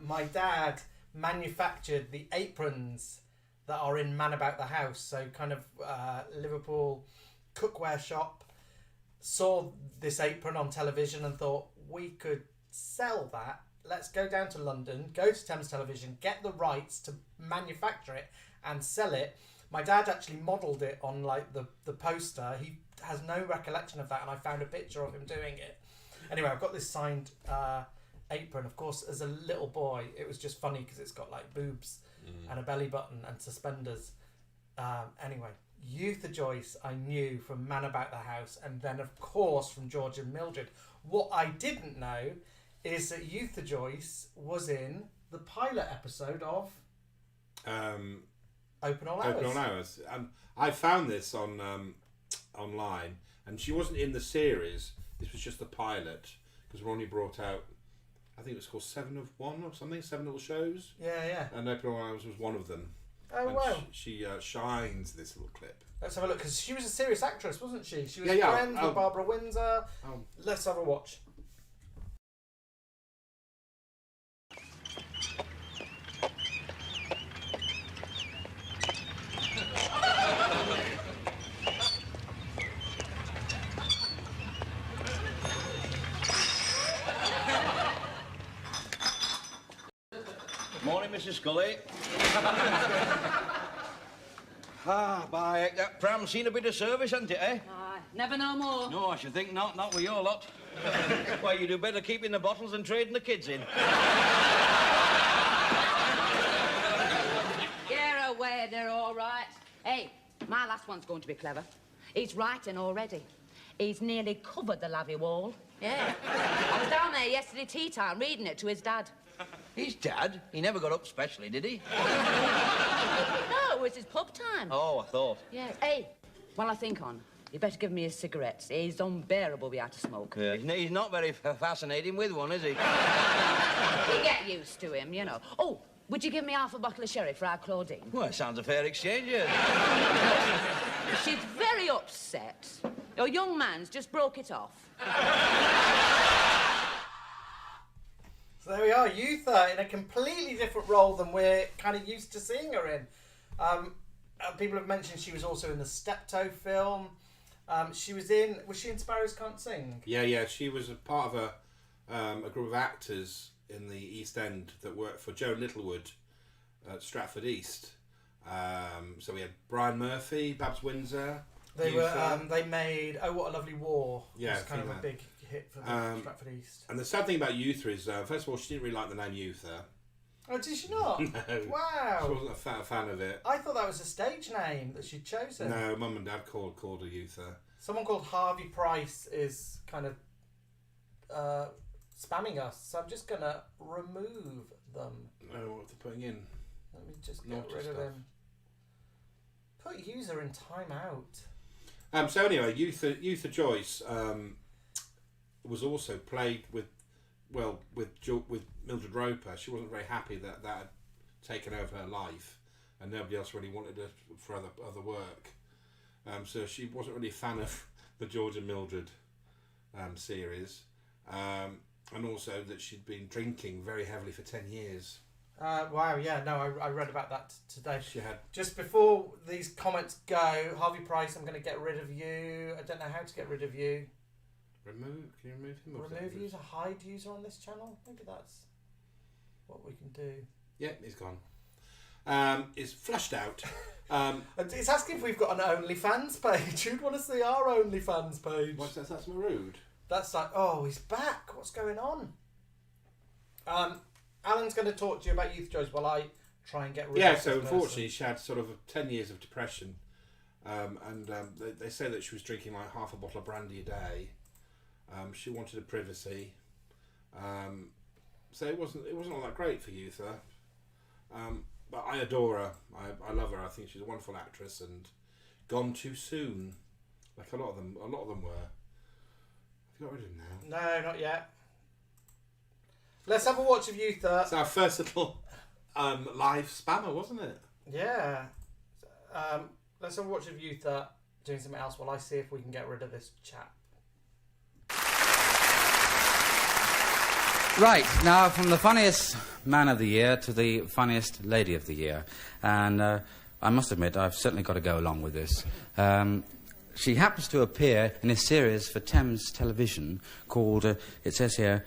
My dad manufactured the aprons that are in Man About the House. So kind of Liverpool cookware shop. Saw this apron on television and thought we could sell that. Let's go down to London, go to Thames Television, get the rights to manufacture it and sell it. My dad actually modelled it on like the poster. He has no recollection of that, and I found a picture of him doing it. Anyway, I've got this signed apron. Of course, as a little boy, it was just funny because it's got like boobs and a belly button and suspenders. Anyway, Eutha Joyce I knew from Man About the House, and then of course from George and Mildred. What I didn't know is that Eutha Joyce was in the pilot episode of Open All Hours. Open All Hours. I found this on online, and she wasn't in the series. This was just the pilot, because Ronnie brought out, I think it was called 7 of 1 or something, 7 little shows. Yeah. And Open All Hours was one of them. Oh, and wow. She shines this little clip. Let's have a look, because she was a serious actress, wasn't she? She was Yeah, yeah. friends with Barbara Windsor. Let's have a watch. Morning, Mrs. Scully. By heck, that pram's seen a bit of service, hasn't it, eh? Never know more. No, I should think not with your lot. Why, you do better keeping the bottles and trading the kids in. You're aware they're all right. Hey, my last one's going to be clever. He's writing already. He's nearly covered the lavvy wall Yeah. I was down there yesterday tea time reading it to his dad. His dad? He never got up specially, did he? No, it was his pub time. Oh, I thought. Yeah. Hey, while I think on, you better give me his cigarettes. He's unbearable we had to smoke. Yeah, he's not very fascinating with one, is he? You get used to him, you know. Oh, would you give me half a bottle of sherry for our Claudine? Well, it sounds a fair exchange, yeah. She's very upset. Your young man's just broke it off. So there we are, Eutha in a completely different role than we're kind of used to seeing her in. People have mentioned she was also in the Steptoe film. Was she in Sparrows Can't Sing? Yeah, she was a part of a group of actors in the East End that worked for Joan Littlewood at Stratford East. So we had Brian Murphy, Babs Windsor. They made Oh What a Lovely War. Yeah, it was kind of a big hit for Stratford East. And the sad thing about Eutha is, first of all, she didn't really like the name Eutha. Oh, did she not? No. Wow. She wasn't a fan of it. I thought that was a stage name that she'd chosen. No, Mum and Dad called her Eutha. Someone called Harvey Price is kind of spamming us, so I'm just going to remove them. Oh, what they're putting in? Let me just get rid of them. Put user in timeout. So anyway, Eutha Joyce was also played with Mildred Roper. She wasn't very happy that had taken over her life, and nobody else really wanted her for other work. So she wasn't really a fan of the George and Mildred series, and also that she'd been drinking very heavily for 10 years. Wow, yeah, no, I read about that today. She had... Just before these comments go, Harvey Price, I'm going to get rid of you. I don't know how to get rid of you. Can you remove him? Remove user, hide user on this channel? Maybe that's what we can do. Yeah, he's gone. It's flushed out. It's asking if we've got an OnlyFans page. Who'd want to see our OnlyFans page? What's that? That's rude. That's like, oh, he's back. What's going on? Alan's going to talk to you about Youth Joys while I try and get rid of Yeah, this so person. unfortunately she had sort of 10 years of depression, and they say that she was drinking like half a bottle of brandy a day. She wanted a privacy, so it wasn't all that great for Eutha. But I adore her. I love her. I think she's a wonderful actress, and gone too soon, like a lot of them were. Have you got rid of them now? No, not yet. Let's have a watch of Eutha. It's our first little live spammer, wasn't it? Yeah. Let's have a watch of Eutha doing something else while I see if we can get rid of this chap. Right, now from the funniest man of the year to the funniest lady of the year. And I must admit, I've certainly got to go along with this. She happens to appear in a series for Thames Television called, it says here,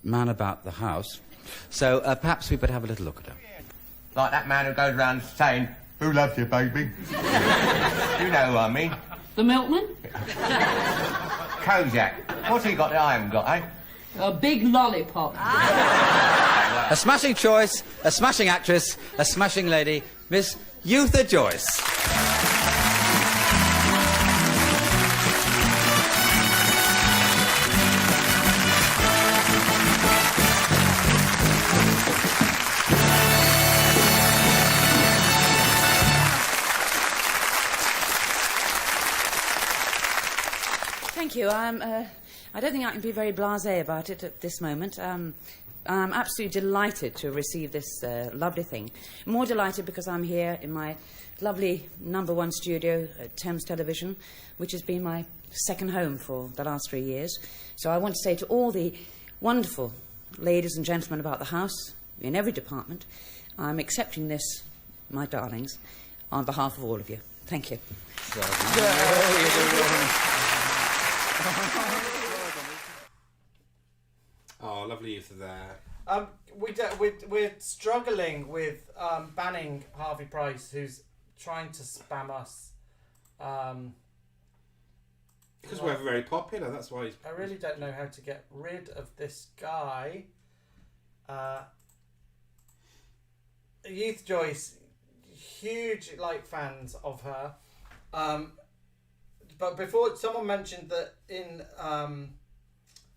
Man About the House. So perhaps we better have a little look at her. Like that man who goes around saying, "Who loves you, baby?" You know who I mean. The milkman? Kozak. What's he got that I haven't got, eh? A big lollipop. A smashing choice, a smashing actress, a smashing lady, Miss Eutha Joyce. Thank you. I don't think I can be very blasé about it at this moment. I'm absolutely delighted to receive this lovely thing. More delighted because I'm here in my lovely #1 studio at Thames Television, which has been my second home for the last 3 years. So I want to say to all the wonderful ladies and gentlemen about the house, in every department, I'm accepting this, my darlings, on behalf of all of you. Thank you. Oh, lovely Eutha there. We're struggling with banning Harvey Price, who's trying to spam us. Because we're very popular, that's why he's... I really don't know how to get rid of this guy. Youth Joyce, huge fans of her. But before, someone mentioned that in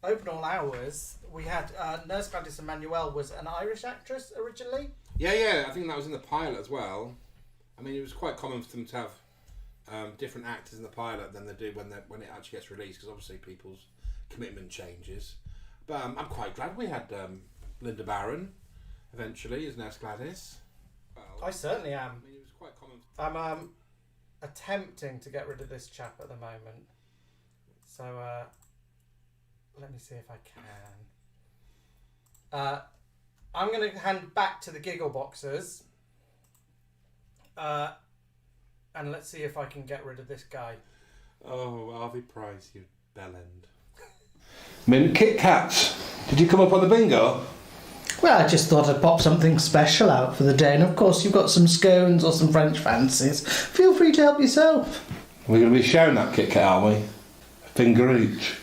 Open All Hours, we had Nurse Gladys Emanuel was an Irish actress originally. Yeah, I think that was in the pilot as well. I mean, it was quite common for them to have different actors in the pilot than they do when it actually gets released, because obviously people's commitment changes. But I'm quite glad we had Linda Barron eventually as Nurse Gladys. Well, I certainly am. I mean, it was quite common. I'm attempting to get rid of this chap at the moment. So let me see if I can. I'm going to hand back to the Giggleboxers. And let's see if I can get rid of this guy. Oh, Harvey Price, you bellend. Mint Kit Kats. Did you come up on the bingo? Well, I just thought I'd pop something special out for the day, and of course you've got some scones or some French fancies. Feel free to help yourself. We're going to be sharing that Kit Kat, aren't we? A finger each.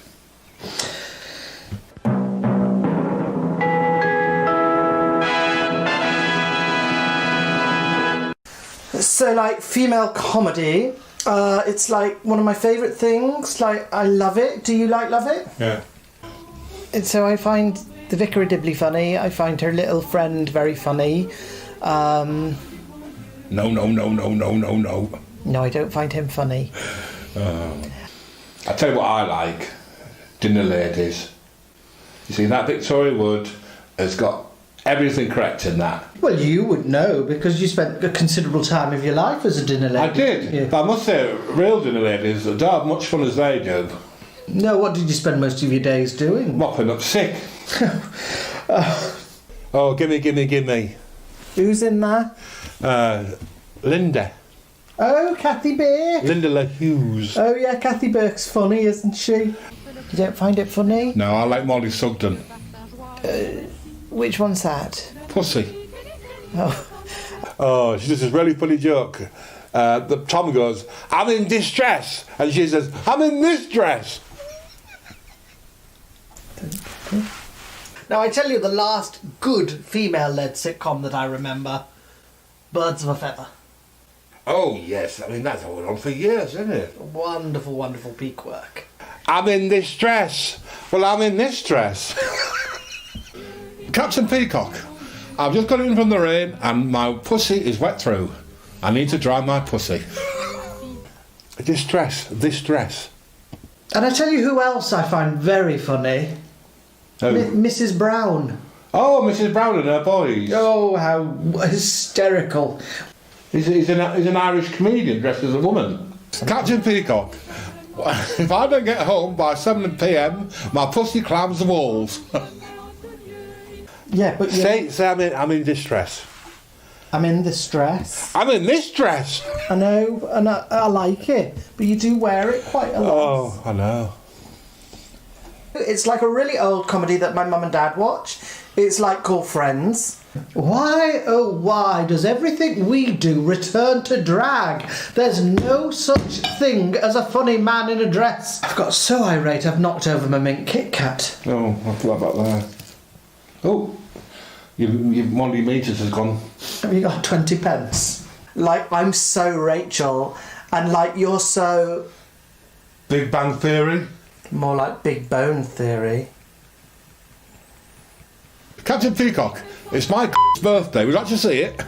So, like, female comedy, it's like one of my favourite things. Like, I love it. Do you love it? Yeah. And so I find the Vicar of Dibley funny. I find her little friend very funny. No. No, I don't find him funny. I tell you what I like. Dinner ladies. You see, that Victoria Wood has got everything correct in that. Well, you would know because you spent a considerable time of your life as a dinner lady. I did, yeah. but I must say, real dinner ladies don't have much fun as they do. No, what did you spend most of your days doing? Mopping up sick. Oh, gimme. Who's in there? Linda. Oh, Kathy Burke. Linda LaHughes. Oh, yeah, Kathy Burke's funny, isn't she? You don't find it funny? No, I like Molly Sugden. Which one's that? Pussy. Oh. Oh, she does this really funny joke. Tom goes, I'm in distress. And she says, I'm in this dress. Now, I tell you the last good female-led sitcom that I remember, Birds of a Feather. Oh, yes. I mean, that's going on for years, isn't it? Wonderful, wonderful peak work. I'm in this dress. Well, I'm in this dress. Captain Peacock. I've just got in from the rain and my pussy is wet through. I need to dry my pussy. This dress. And I tell you who else I find very funny. Mrs. Brown. Oh, Mrs. Brown and her boys. Oh, how hysterical. He's an Irish comedian dressed as a woman. Captain Peacock. If I don't get home by 7 p.m, my pussy climbs the walls. Yeah, but say I'm in distress. I'm in distress. I'm in this dress. I know, and I like it, but you do wear it quite a lot. Oh, I know. It's like a really old comedy that my mum and dad watch. It's like called Friends. Why, oh why, does everything we do return to drag? There's no such thing as a funny man in a dress. I've got so irate I've knocked over my mint Kit Kat. Oh, I forgot about that. Oh, one of your meters has gone. Have you got 20 pence? Like, I'm so Rachel, and like you're so... Big Bang Theory? More like Big Bone Theory. Captain Peacock, it's my birthday. Would you like to see it?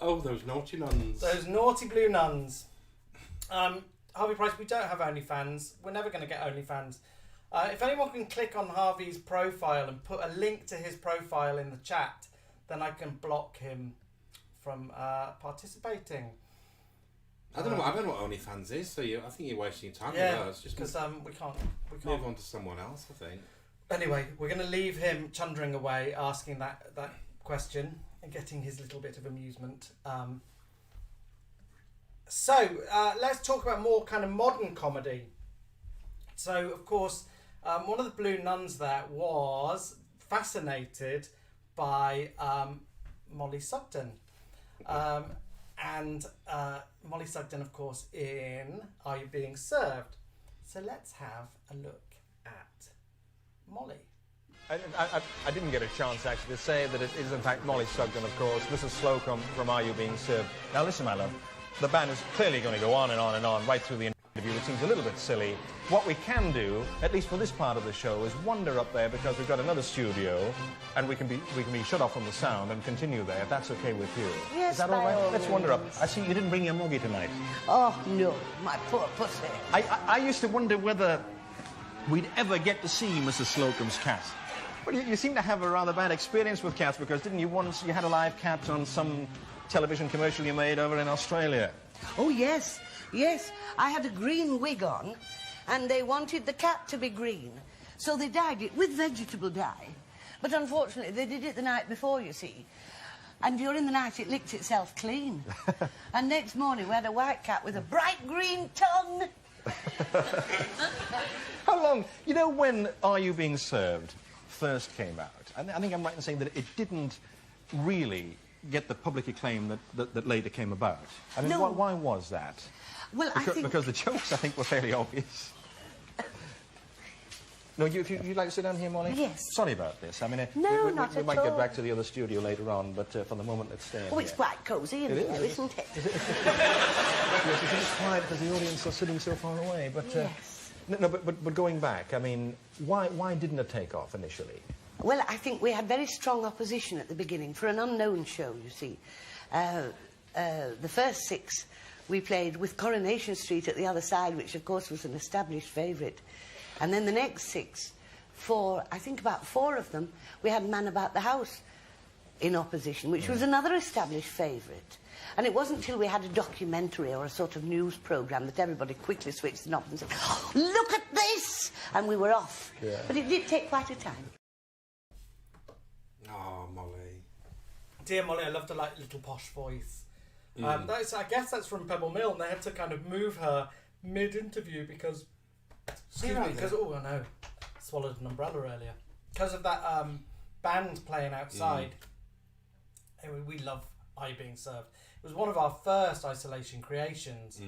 Oh, those naughty nuns. Those naughty blue nuns. Harvey Price, we don't have OnlyFans. We're never going to get OnlyFans. If anyone can click on Harvey's profile and put a link to his profile in the chat, then I can block him from participating. I don't know what OnlyFans is, so I think you're wasting your time with us. Just because we can't move on to someone else, I think. Anyway, we're going to leave him chundering away, asking that question and getting his little bit of amusement. So let's talk about more kind of modern comedy. So, of course, one of the blue nuns there was fascinated by Molly Sugden. And Molly Sugden, of course, in Are You Being Served? So let's have a look at Molly. I didn't get a chance, actually, to say that it is, in fact, Molly Sugden, of course. This is Slocum from Are You Being Served? Now, listen, my love. The band is clearly going to go on and on and on right through the... It seems a little bit silly. What we can do, at least for this part of the show, is wander up there because we've got another studio, and we can be shut off from the sound and continue there. If that's okay with you. Yes, is that all by right? all Let's means. wander up. I see you didn't bring your moggy tonight. Oh, no, my poor pussy. I used to wonder whether we'd ever get to see Mrs. Slocum's cat. Well, you seem to have a rather bad experience with cats because didn't you once you had a live cat on some television commercial you made over in Australia? Oh, yes, yes. I had a green wig on, and they wanted the cat to be green. So they dyed it with vegetable dye. But unfortunately, they did it the night before, you see. And during the night, it licked itself clean. And next morning, we had a white cat with a bright green tongue. How long? You know when Are You Being Served first came out? I think I'm right in saying that it didn't really get the public acclaim that later came about. I mean, No. why was that? Well, I think... Because the jokes, I think, were fairly obvious. No, if you'd like to sit down here, Molly? Yes. Sorry about this. I mean, No, we not might at get all. back to the other studio later on, but for the moment, let's stay in Oh, it's here. quite cosy in It here, is. isn't it? Yes, it's quiet because the audience are sitting so far away. But Yes. but going back, I mean, why didn't it take off initially? Well, I think we had very strong opposition at the beginning for an unknown show, you see. The first 6 we played with Coronation Street at the other side, which, of course, was an established favourite. And then the next 6, I think about 4 of them, we had Man About the House in opposition, which was another established favourite. And it wasn't until we had a documentary or a sort of news programme that everybody quickly switched the knob and said, "Oh, look at this!" And we were off. Yeah. But it did take quite a time. Oh, Molly. Dear Molly, I loved her like little posh voice. Mm. I guess that's from Pebble Mill, and they had to kind of move her mid-interview because... Excuse me, because... Oh, I know. Swallowed an umbrella earlier. Because of that band playing outside. Anyway, we love Are You Being Served? It was one of our first isolation creations.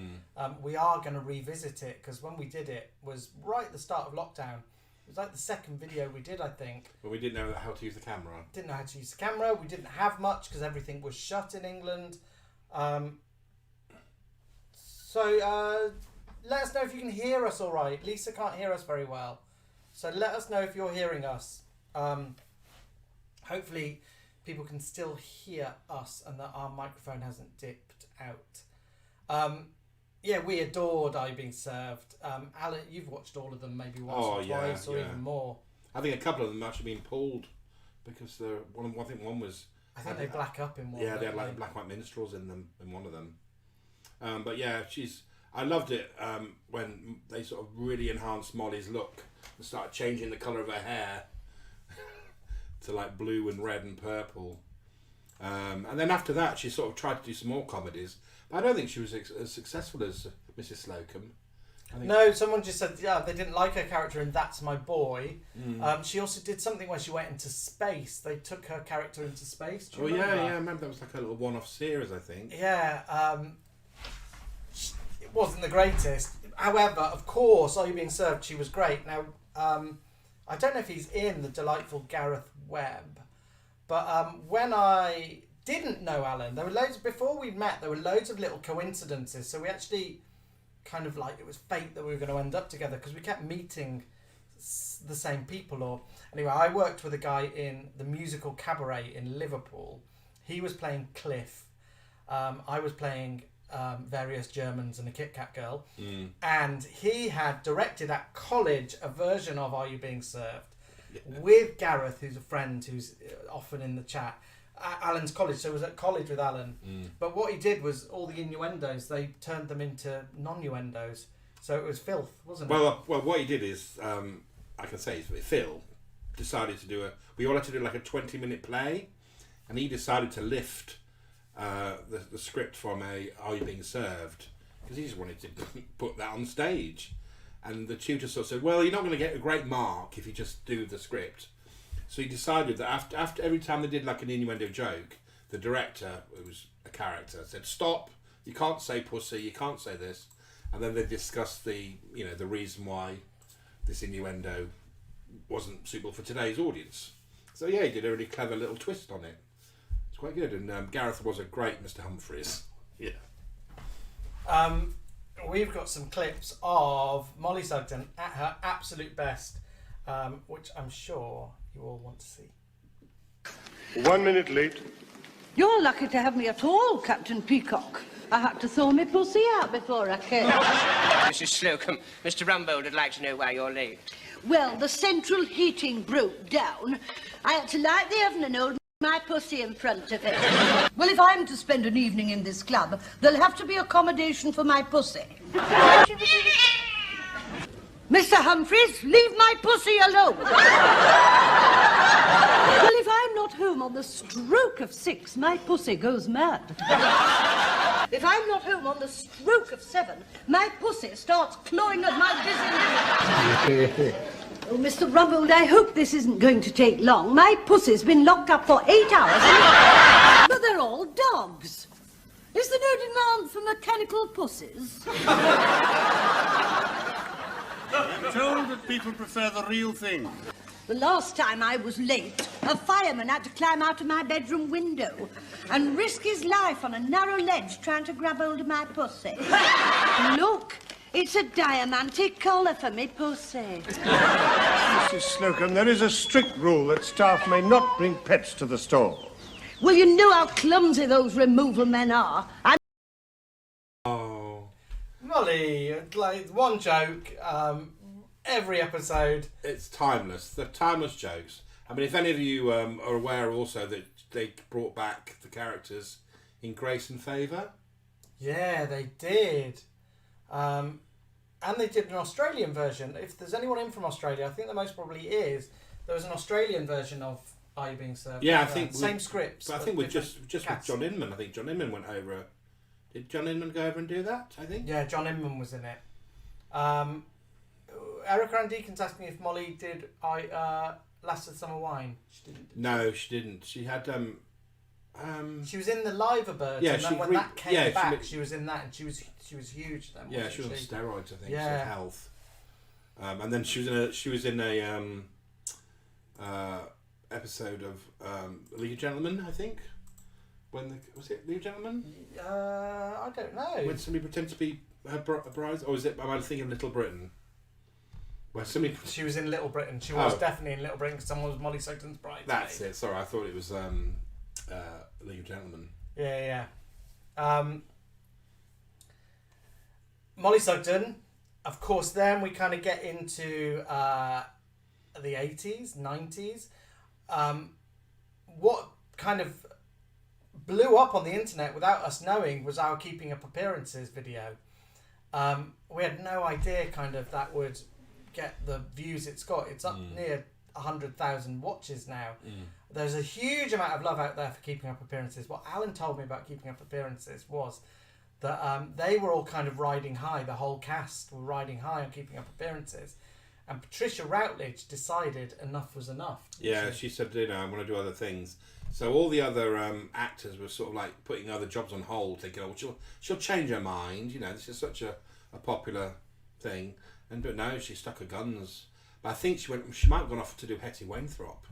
We are going to revisit it, because when we did it was right at the start of lockdown. It was like the second video we did, I think. But we didn't know how to use the camera. Didn't know how to use the camera. We didn't have much because everything was shut in England. So let us know if you can hear us all right. Lisa can't hear us very well. So let us know if you're hearing us. Hopefully people can still hear us and that our microphone hasn't dipped out. Yeah, we adored Are You Being Served. Alan, you've watched all of them maybe once or twice or even more. I think a couple of them have actually been pulled because I think one was... I think they black up in one. Yeah, they had like black and white minstrels in them, in one of them. But yeah, I loved it when they sort of really enhanced Molly's look and started changing the colour of her hair to like blue and red and purple. And then after that, she sort of tried to do some more comedies. But I don't think she was as successful as Mrs. Slocum. No, someone just said, yeah, they didn't like her character in That's My Boy. She also did something where she went into space. They took her character into space. Do you remember? Yeah, I remember that was like a little one-off series, I think. Yeah, it wasn't the greatest. However, of course, Are You Being Served? She was great. Now, I don't know if he's in the delightful Gareth Webb, but when I didn't know Alan, there were loads, before we met, there were loads of little coincidences. So we actually kind of like, it was fate that we were going to end up together because we kept meeting the same people. Or anyway, I worked with a guy in the musical Cabaret in Liverpool. He was playing Cliff. I was playing various Germans and a Kit Kat girl. And he had directed at college a version of Are You Being Served with Gareth, who's a friend who's often in the chat. Alan's college, so it was at college with Alan. But what he did was all the innuendos, they turned them into non-nuendos. So it was filth, wasn't it? Well, what he did is, I can say, Phil decided to do we all had to do like a 20-minute play, and he decided to lift the script from Are You Being Served? Because he just wanted to put that on stage. And the tutor sort of said, well, you're not going to get a great mark if you just do the script. So he decided that after every time they did like an innuendo joke, the director, who was a character, said, stop, you can't say pussy, you can't say this. And then they discussed the reason why this innuendo wasn't suitable for today's audience. So yeah, he did a really clever little twist on it. It's quite good. And Gareth was a great Mr. Humphreys. Yeah. we've got some clips of Molly Sugden at her absolute best, which I'm sure you all want to see. 1 minute late. You're lucky to have me at all, Captain Peacock. I had to thaw my pussy out before I came. Mrs. Slocum, Mr. Rumbold would like to know why you're late. Well, the central heating broke down. I had to light the oven and hold my pussy in front of it. Well, if I'm to spend an evening in this club, there'll have to be accommodation for my pussy. Mr. Humphreys, leave my pussy alone. Well, if I'm not home on the stroke of 6, my pussy goes mad. If I'm not home on the stroke of 7, my pussy starts clawing at my busy. Oh, Mr. Rumbold, I hope this isn't going to take long. My pussy's been locked up for 8 hours. But they're all dogs. Is there no demand for mechanical pussies? I'm told that people prefer the real thing. The last time I was late, a fireman had to climb out of my bedroom window and risk his life on a narrow ledge trying to grab hold of my pussy. Look, it's a diamantic collar for me pussy. Mrs. Slocum, there is a strict rule that staff may not bring pets to the store. Well, you know how clumsy those removal men are. Molly, like one joke, every episode. It's timeless. They're timeless jokes. I mean, if any of you are aware also that they brought back the characters in Grace and Favour. Yeah, they did. And they did an Australian version. If there's anyone in from Australia, I think there most probably is. There was an Australian version of Are You Being Served? Yeah, I think same scripts. But I think with just with John Inman. I think John Inman went over. Did John Inman go over and do that? I think. Yeah, John Inman was in it. Erica Ann Deacon's asking if Molly did Last of the Summer Wine. She didn't. No, she didn't. She had. She was in the Liver Birds, yeah, and then when that came back, she was in that, and she was huge then. Yeah, she was on steroids, I think. Yeah, for health. And then she was in a episode of League of Gentlemen, I think. Was it League of Gentlemen? I don't know. When somebody pretended to be her bride, or am I thinking of Little Britain? Where somebody. She was in Little Britain. She was definitely in Little Britain because someone was Molly Sugden's bride. That's it. Sorry, I thought it was League of Gentlemen. Yeah. Molly Sugden, of course. Then we kind of get into the 80s, 90s. What kind of blew up on the internet without us knowing was our Keeping Up Appearances video. We had no idea kind of that would get the views it's got. It's up near 100,000 watches now. There's a huge amount of love out there for Keeping Up Appearances. What Alan told me about Keeping Up Appearances was that they were all kind of riding high. The whole cast were riding high on Keeping Up Appearances. And Patricia Routledge decided enough was enough. Yeah, she said, I want to do other things. So all the other actors were sort of like putting other jobs on hold, thinking, she'll change her mind. This is such a popular thing. But no, she stuck her guns. But I think she might have gone off to do Hetty Wainthropp.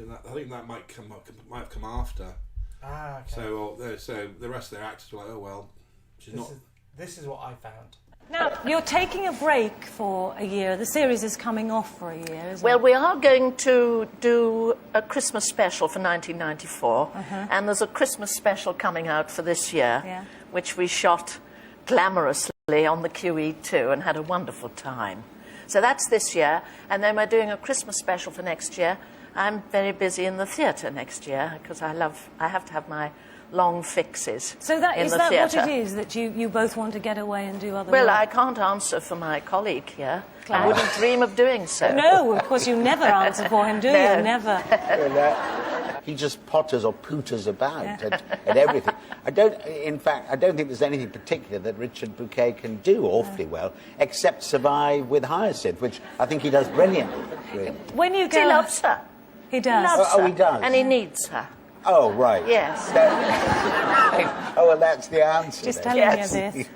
I think that might have come after. Ah, okay. So the rest of their actors were like, oh well, she's not. This is what I found. Now, you're taking a break for a year. The series is coming off for a year, isn't Well, it? we are going to do a Christmas special for 1994, and there's a Christmas special coming out for this year, which we shot glamorously on the QE2 and had a wonderful time. So that's this year, and then we're doing a Christmas special for next year. I'm very busy in the theatre next year because I have to have my long fixes So in the theatre. is that what it is, that you both want to get away and do other Well, work? I can't answer for my colleague here. I wouldn't dream of doing so. No, of course you never answer for him, do No. you? Never. He just potters or pooters about at everything. I don't think there's anything particular that Richard Bouquet can do awfully well, except survive with Hyacinth, which I think he does brilliantly. Really. When you go... He loves her. He does. Loves her. He does. And he needs her. Oh, right. Yes. Oh, well, that's the answer. Just then. telling you this.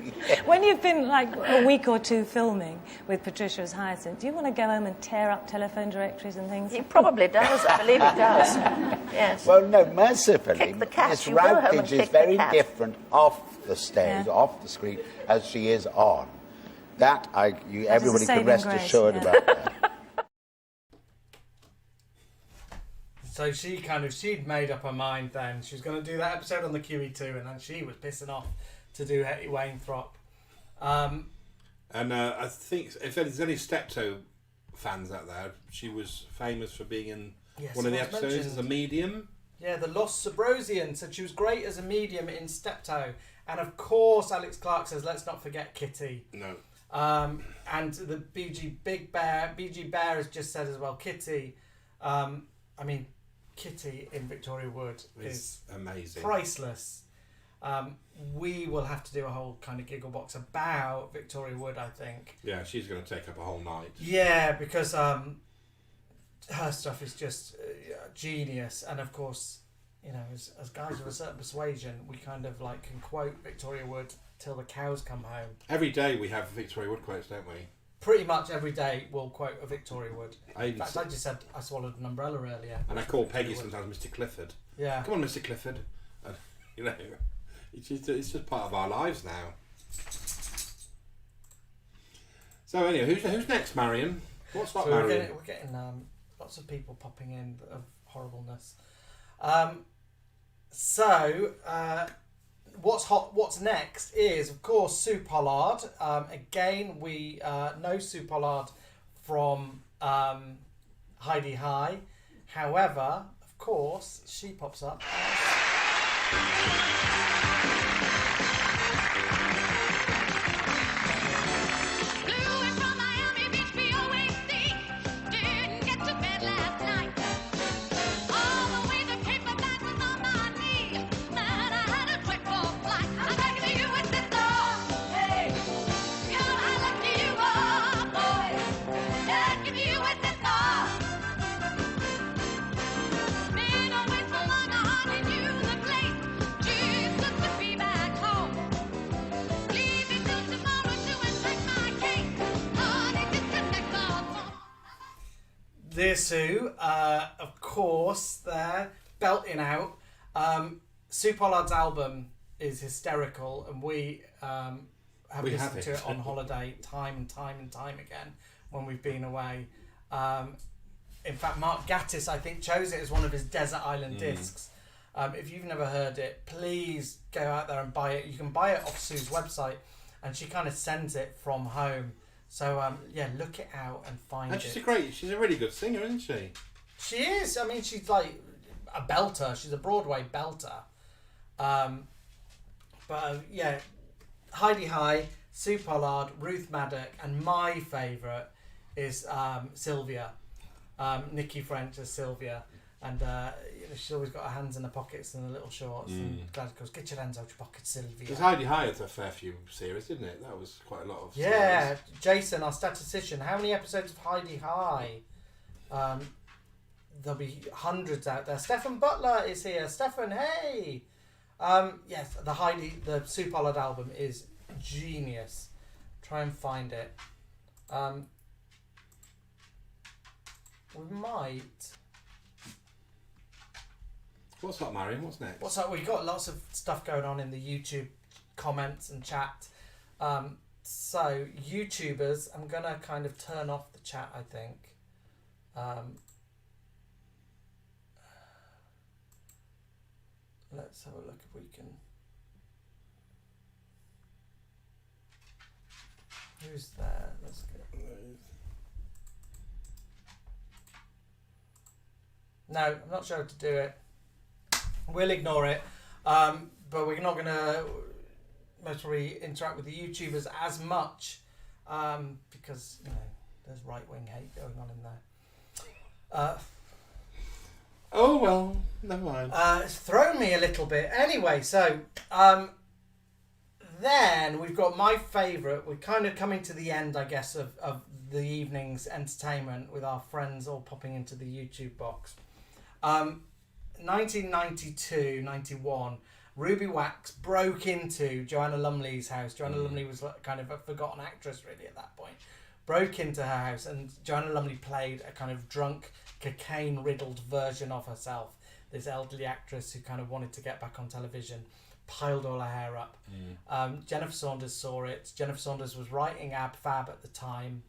When you've been like a week or two filming with Patricia as Hyacinth, do you want to go home and tear up telephone directories and things? He probably does. I believe he does. Yes. Well, no, mercifully, Kick the cat. Miss You go home and Routledge is kick the very cat. different off the stage, Yeah. off the screen, as she is on. That, everybody can saving rest grace, assured yeah. about that. So she'd made up her mind then. She was going to do that episode on the QE2, and then she was pissing off to do Hetty Wainthropp. And I think if there's any Steptoe fans out there, she was famous for being in one of the episodes as a medium. Yeah, the Lost Subrosian said she was great as a medium in Steptoe. And of course, Alex Clark says, let's not forget Kitty. No. And the BG Bear has just said as well, Kitty. I mean, Kitty in Victoria Wood is amazing, priceless. We will have to do a whole kind of Gigglebox about Victoria Wood, I think. Yeah, she's going to take up a whole night. Yeah, because her stuff is just genius, and of course, you know, as guys of a certain persuasion, we kind of like can quote Victoria Wood till the cows come home. Every day we have Victoria Wood quotes, don't we? Pretty much every day we'll quote a Victoria Wood. I In fact, I just said I swallowed an umbrella earlier. And I call Peggy sometimes Mr. Clifford. Yeah. Come on, Mr. Clifford. And, you know, it's just part of our lives now. So anyway, who's next, Marion? What's not Marion? We're getting lots of people popping in of horribleness. What's next is, of course, Sue Pollard. Again, we know Sue Pollard from Heidi High. However, of course, she pops up Dear Sue, of course, they're belting out. Sue Pollard's album is hysterical, and we have listened to it on holiday time and time and time again when we've been away. In fact, Mark Gatiss, I think, chose it as one of his Desert Island discs. If you've never heard it, please go out there and buy it. You can buy it off Sue's website, and she kind of sends it from home. So, yeah, look it out and find it. And she's a really good singer, isn't she? She is. I mean, she's like a belter. She's a Broadway belter. Yeah, Heidi High, Sue Pollard, Ruth Maddock, and my favourite is Sylvia. Nikki French as Sylvia. And she's always got her hands in her pockets and her little shorts. And Gladys goes, get your hands out your pockets, Sylvia. Because Heidi High had a fair few series, didn't it? That was quite a lot of series. Jason, our statistician, how many episodes of Heidi High? There'll be hundreds out there. Stefan Butler is here. Stefan, hey! Yes, the Sue Pollard album is genius. Try and find it. We might... What's up, Marion? What's next? What's up? We've got lots of stuff going on in the YouTube comments and chat. So, YouTubers, I'm going to kind of turn off the chat, I think. Let's have a look if we can... Who's there? Let's get... No, I'm not sure how to do it. We'll ignore it, but we're not going to most probably interact with the YouTubers as much because, you know, there's right-wing hate going on in there. Oh, well, never mind. It's thrown me a little bit. Anyway, so then we've got my favourite. We're kind of coming to the end, I guess, of the evening's entertainment with our friends all popping into the YouTube box. 1992, 91, Ruby Wax broke into Joanna Lumley's house. Joanna Lumley was kind of a forgotten actress, really, at that point. Broke into her house, and Joanna Lumley played a kind of drunk, cocaine-riddled version of herself. This elderly actress who kind of wanted to get back on television, piled all her hair up. Jennifer Saunders saw it. Jennifer Saunders was writing Ab Fab at the time.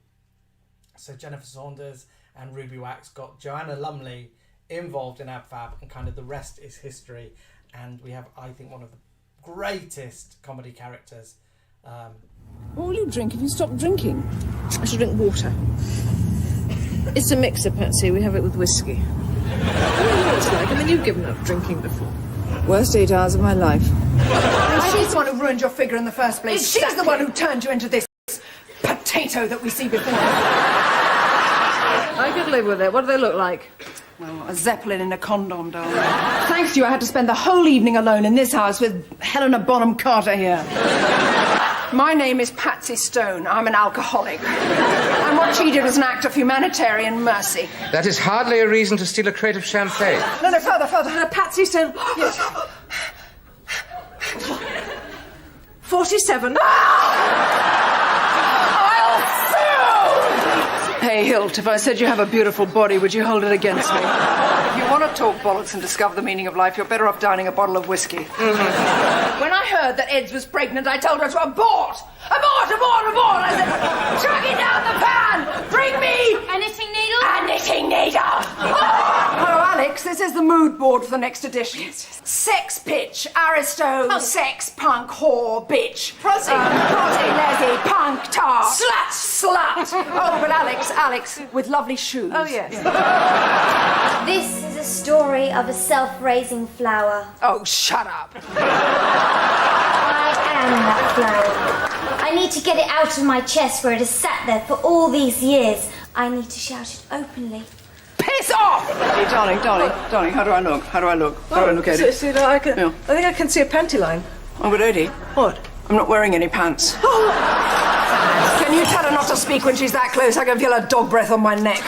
So Jennifer Saunders and Ruby Wax got Joanna Lumley involved in Ab Fab, and kind of the rest is history. And we have, I think, one of the greatest comedy characters. What will you drink if you stop drinking? I should drink water. It's a mixer, Patsy. We have it with whiskey. What do you know it's like? I mean, you've given up drinking before. Worst 8 hours of my life. And she's the one who ruined your figure in the first place. She's the one who turned you into this potato that we see before us. I could live with it. What do they look like? Well, a zeppelin in a condom, darling. Thanks to you, I had to spend the whole evening alone in this house with Helena Bonham Carter here. My name is Patsy Stone. I'm an alcoholic. And what she did was an act of humanitarian mercy. That is hardly a reason to steal a crate of champagne. No, further. Patsy Stone. Yes. 47. Hey, Hilt, if I said you have a beautiful body, would you hold it against me? If you want to talk bollocks and discover the meaning of life, you're better off downing a bottle of whiskey. When I heard that Eds was pregnant, I told her to abort! Abort! I said, chuck it down the pan! Bring me... A knitting needle? A knitting needle! Hello, Alex. This is the mood board for the next edition. Sex pitch, aristo, sex punk, whore, bitch. Prosy, lesy, punk, tar. Slut! Oh, but Alex, with lovely shoes. Oh, yes. This is a story of a self-raising flower. Oh, shut up. I am that flower. I need to get it out of my chest where it has sat there for all these years. I need to shout it openly. Piss off! Hey, darling, how do I look? How do I look, Eddie? See, I think I can see a panty line. Oh, but Eddie. What? I'm not wearing any pants. Can you tell her not to speak when she's that close? I can feel her dog breath on my neck.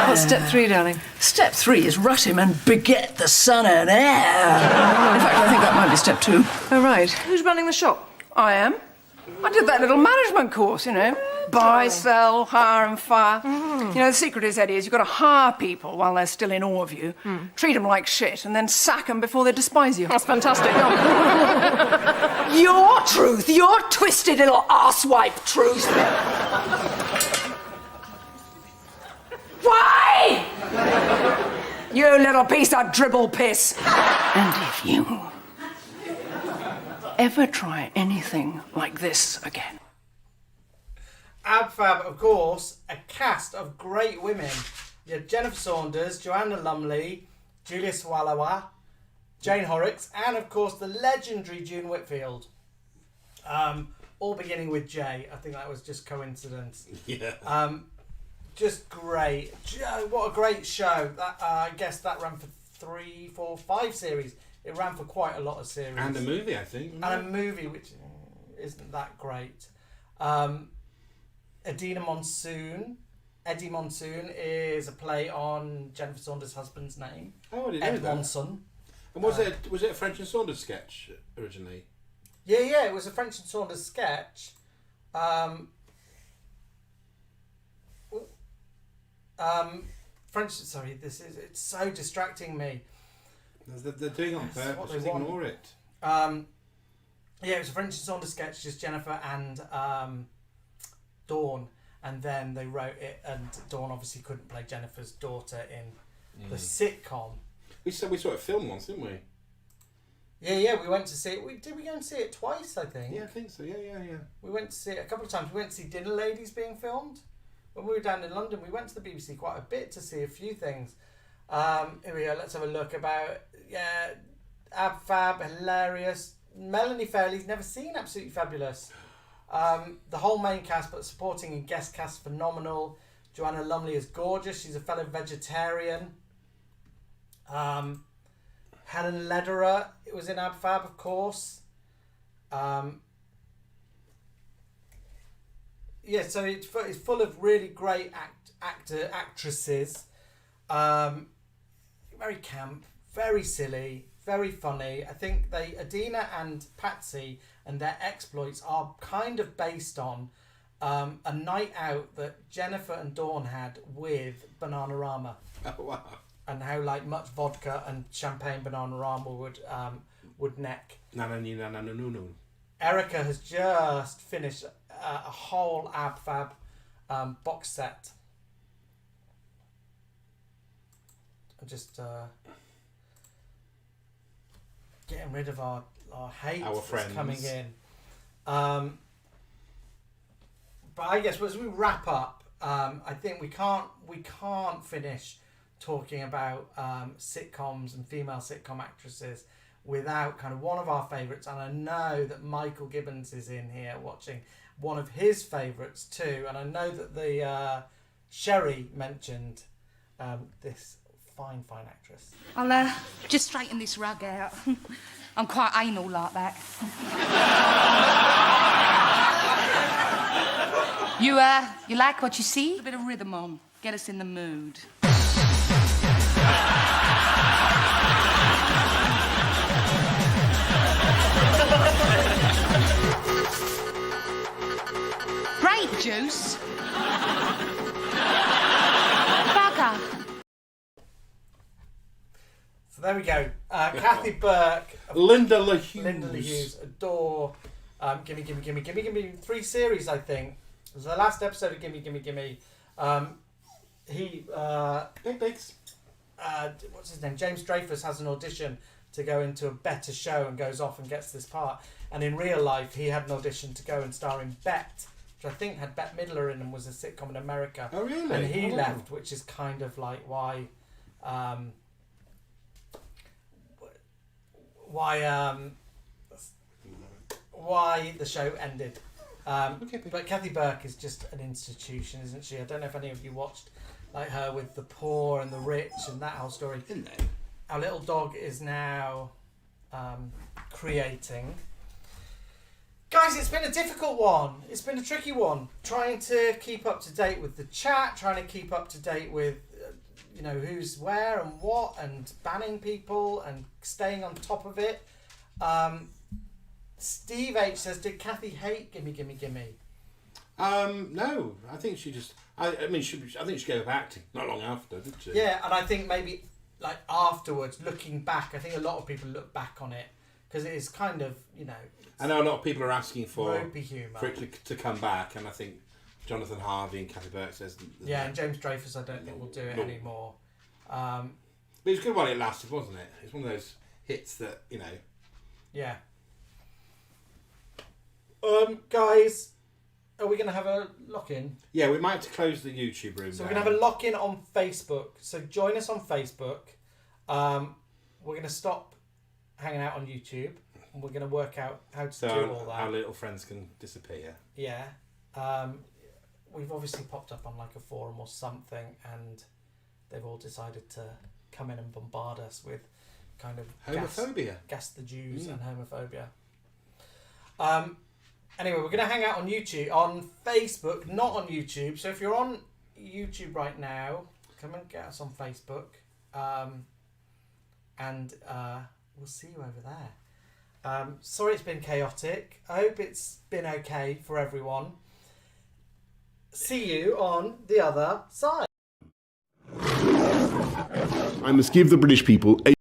What's step 3, darling? Step 3 is rut him and beget the son and heir. In fact, I think that might be step 2. Oh, right. Who's running the shop? I am. I did that little management course, you know. Buy, sell, hire and fire. You know, the secret is, Eddie, is you've got to hire people while they're still in awe of you, treat them like shit, and then sack them before they despise you. That's fantastic. Your truth, your twisted little arsewipe truth. Why? You little piece of dribble piss. And if you ever try anything like this again. Ab Fab, of course, a cast of great women. You had Jennifer Saunders, Joanna Lumley, Julia Swallowa, Jane Horrocks, and of course the legendary June Whitfield. All beginning with J. I think that was just coincidence. Yeah. Just great. What a great show. That I guess that ran for 3, 4, 5 series. It ran for quite a lot of series. And a movie, I think. And a movie, which isn't that great. Eddie Monsoon is a play on Jennifer Saunders' husband's name. Oh, I didn't know that. Monson. And was it a French and Saunders sketch originally? Yeah, it was a French and Saunders sketch. It's so distracting me. They're doing it on purpose, just ignore it. Yeah, it was a French and Saunders sketch, just Jennifer and Dawn, and then they wrote it, and Dawn obviously couldn't play Jennifer's daughter in the sitcom. We saw it filmed once, didn't we? Yeah, we went to see it. Did we go and see it twice, I think? Yeah, I think so, yeah. We went to see it a couple of times. We went to see Dinner Ladies being filmed. When we were down in London, we went to the BBC quite a bit to see a few things. Here we go, let's have a look about, Ab Fab, hilarious. Melanie Fairley's never seen Absolutely Fabulous. The whole main cast, but supporting and guest cast, phenomenal. Joanna Lumley is gorgeous. She's a fellow vegetarian. Helen Lederer was in Ab Fab, of course. So it's full of really great actresses. Very camp, Very silly, very funny. I think Adina and Patsy and their exploits are kind of based on a night out that Jennifer and Dawn had with Bananarama. Oh, wow. And how like much vodka and champagne Bananarama would neck. No. Erica has just finished a whole Ab Fab box set. Just getting rid of our hate that's coming in. But I guess as we wrap up, I think we can't finish talking about sitcoms and female sitcom actresses without kind of one of our favourites. And I know that Michael Gibbons is in here watching one of his favourites too. And I know that the Sherry mentioned this fine actress. I'll just straighten this rug out. I'm quite anal like that. You like what you see? A bit of rhythm on. Get us in the mood. Grape juice? Bugger. So there we go. Kathy Burke. Linda LaHughes. Linda LaHughes. Adore. Gimme. 3 series, I think. It was the last episode of Gimme. Bigs. What's his name? James Dreyfus has an audition to go into a better show and goes off and gets this part. And in real life, he had an audition to go and star in Bet, which I think had Bette Midler in and was a sitcom in America. Oh, really? And he left, which is kind of like why the show ended. But Kathy Burke is just an institution, isn't she? I don't know if any of you watched like her with the poor and the rich and that whole story. Our little dog is now creating. Guys, it's been a difficult one. It's been a tricky one. Trying to keep up to date with the chat, trying to keep up to date with who's where and what, and banning people and staying on top of it. Steve H says, did Kathy hate Gimme? No, I think she just. I think she gave up acting not long after, didn't she? Yeah, and I think maybe like afterwards, looking back, I think a lot of people look back on it because it is kind of I know a lot of people are asking for ropey humour for it to come back, and I think Jonathan Harvey and Kathy Burke says. Yeah, and James Dreyfus, I don't think will do it anymore. But it was good while it lasted, wasn't it? It's one of those hits that Yeah. Guys, are we going to have a lock-in? Yeah, we might have to close the YouTube room. So we're going to have a lock-in on Facebook. So join us on Facebook. We're going to stop hanging out on YouTube. And we're going to work out how to do all that. Our little friends can disappear. Yeah. We've obviously popped up on like a forum or something, and they've all decided to come in and bombard us with kind of homophobia. Gas the Jews and homophobia. Anyway, we're going to hang out on YouTube, on Facebook, not on YouTube. So if you're on YouTube right now, come and get us on Facebook. And we'll see you over there. Sorry it's been chaotic. I hope it's been okay for everyone. See you on the other side. I must give the British people a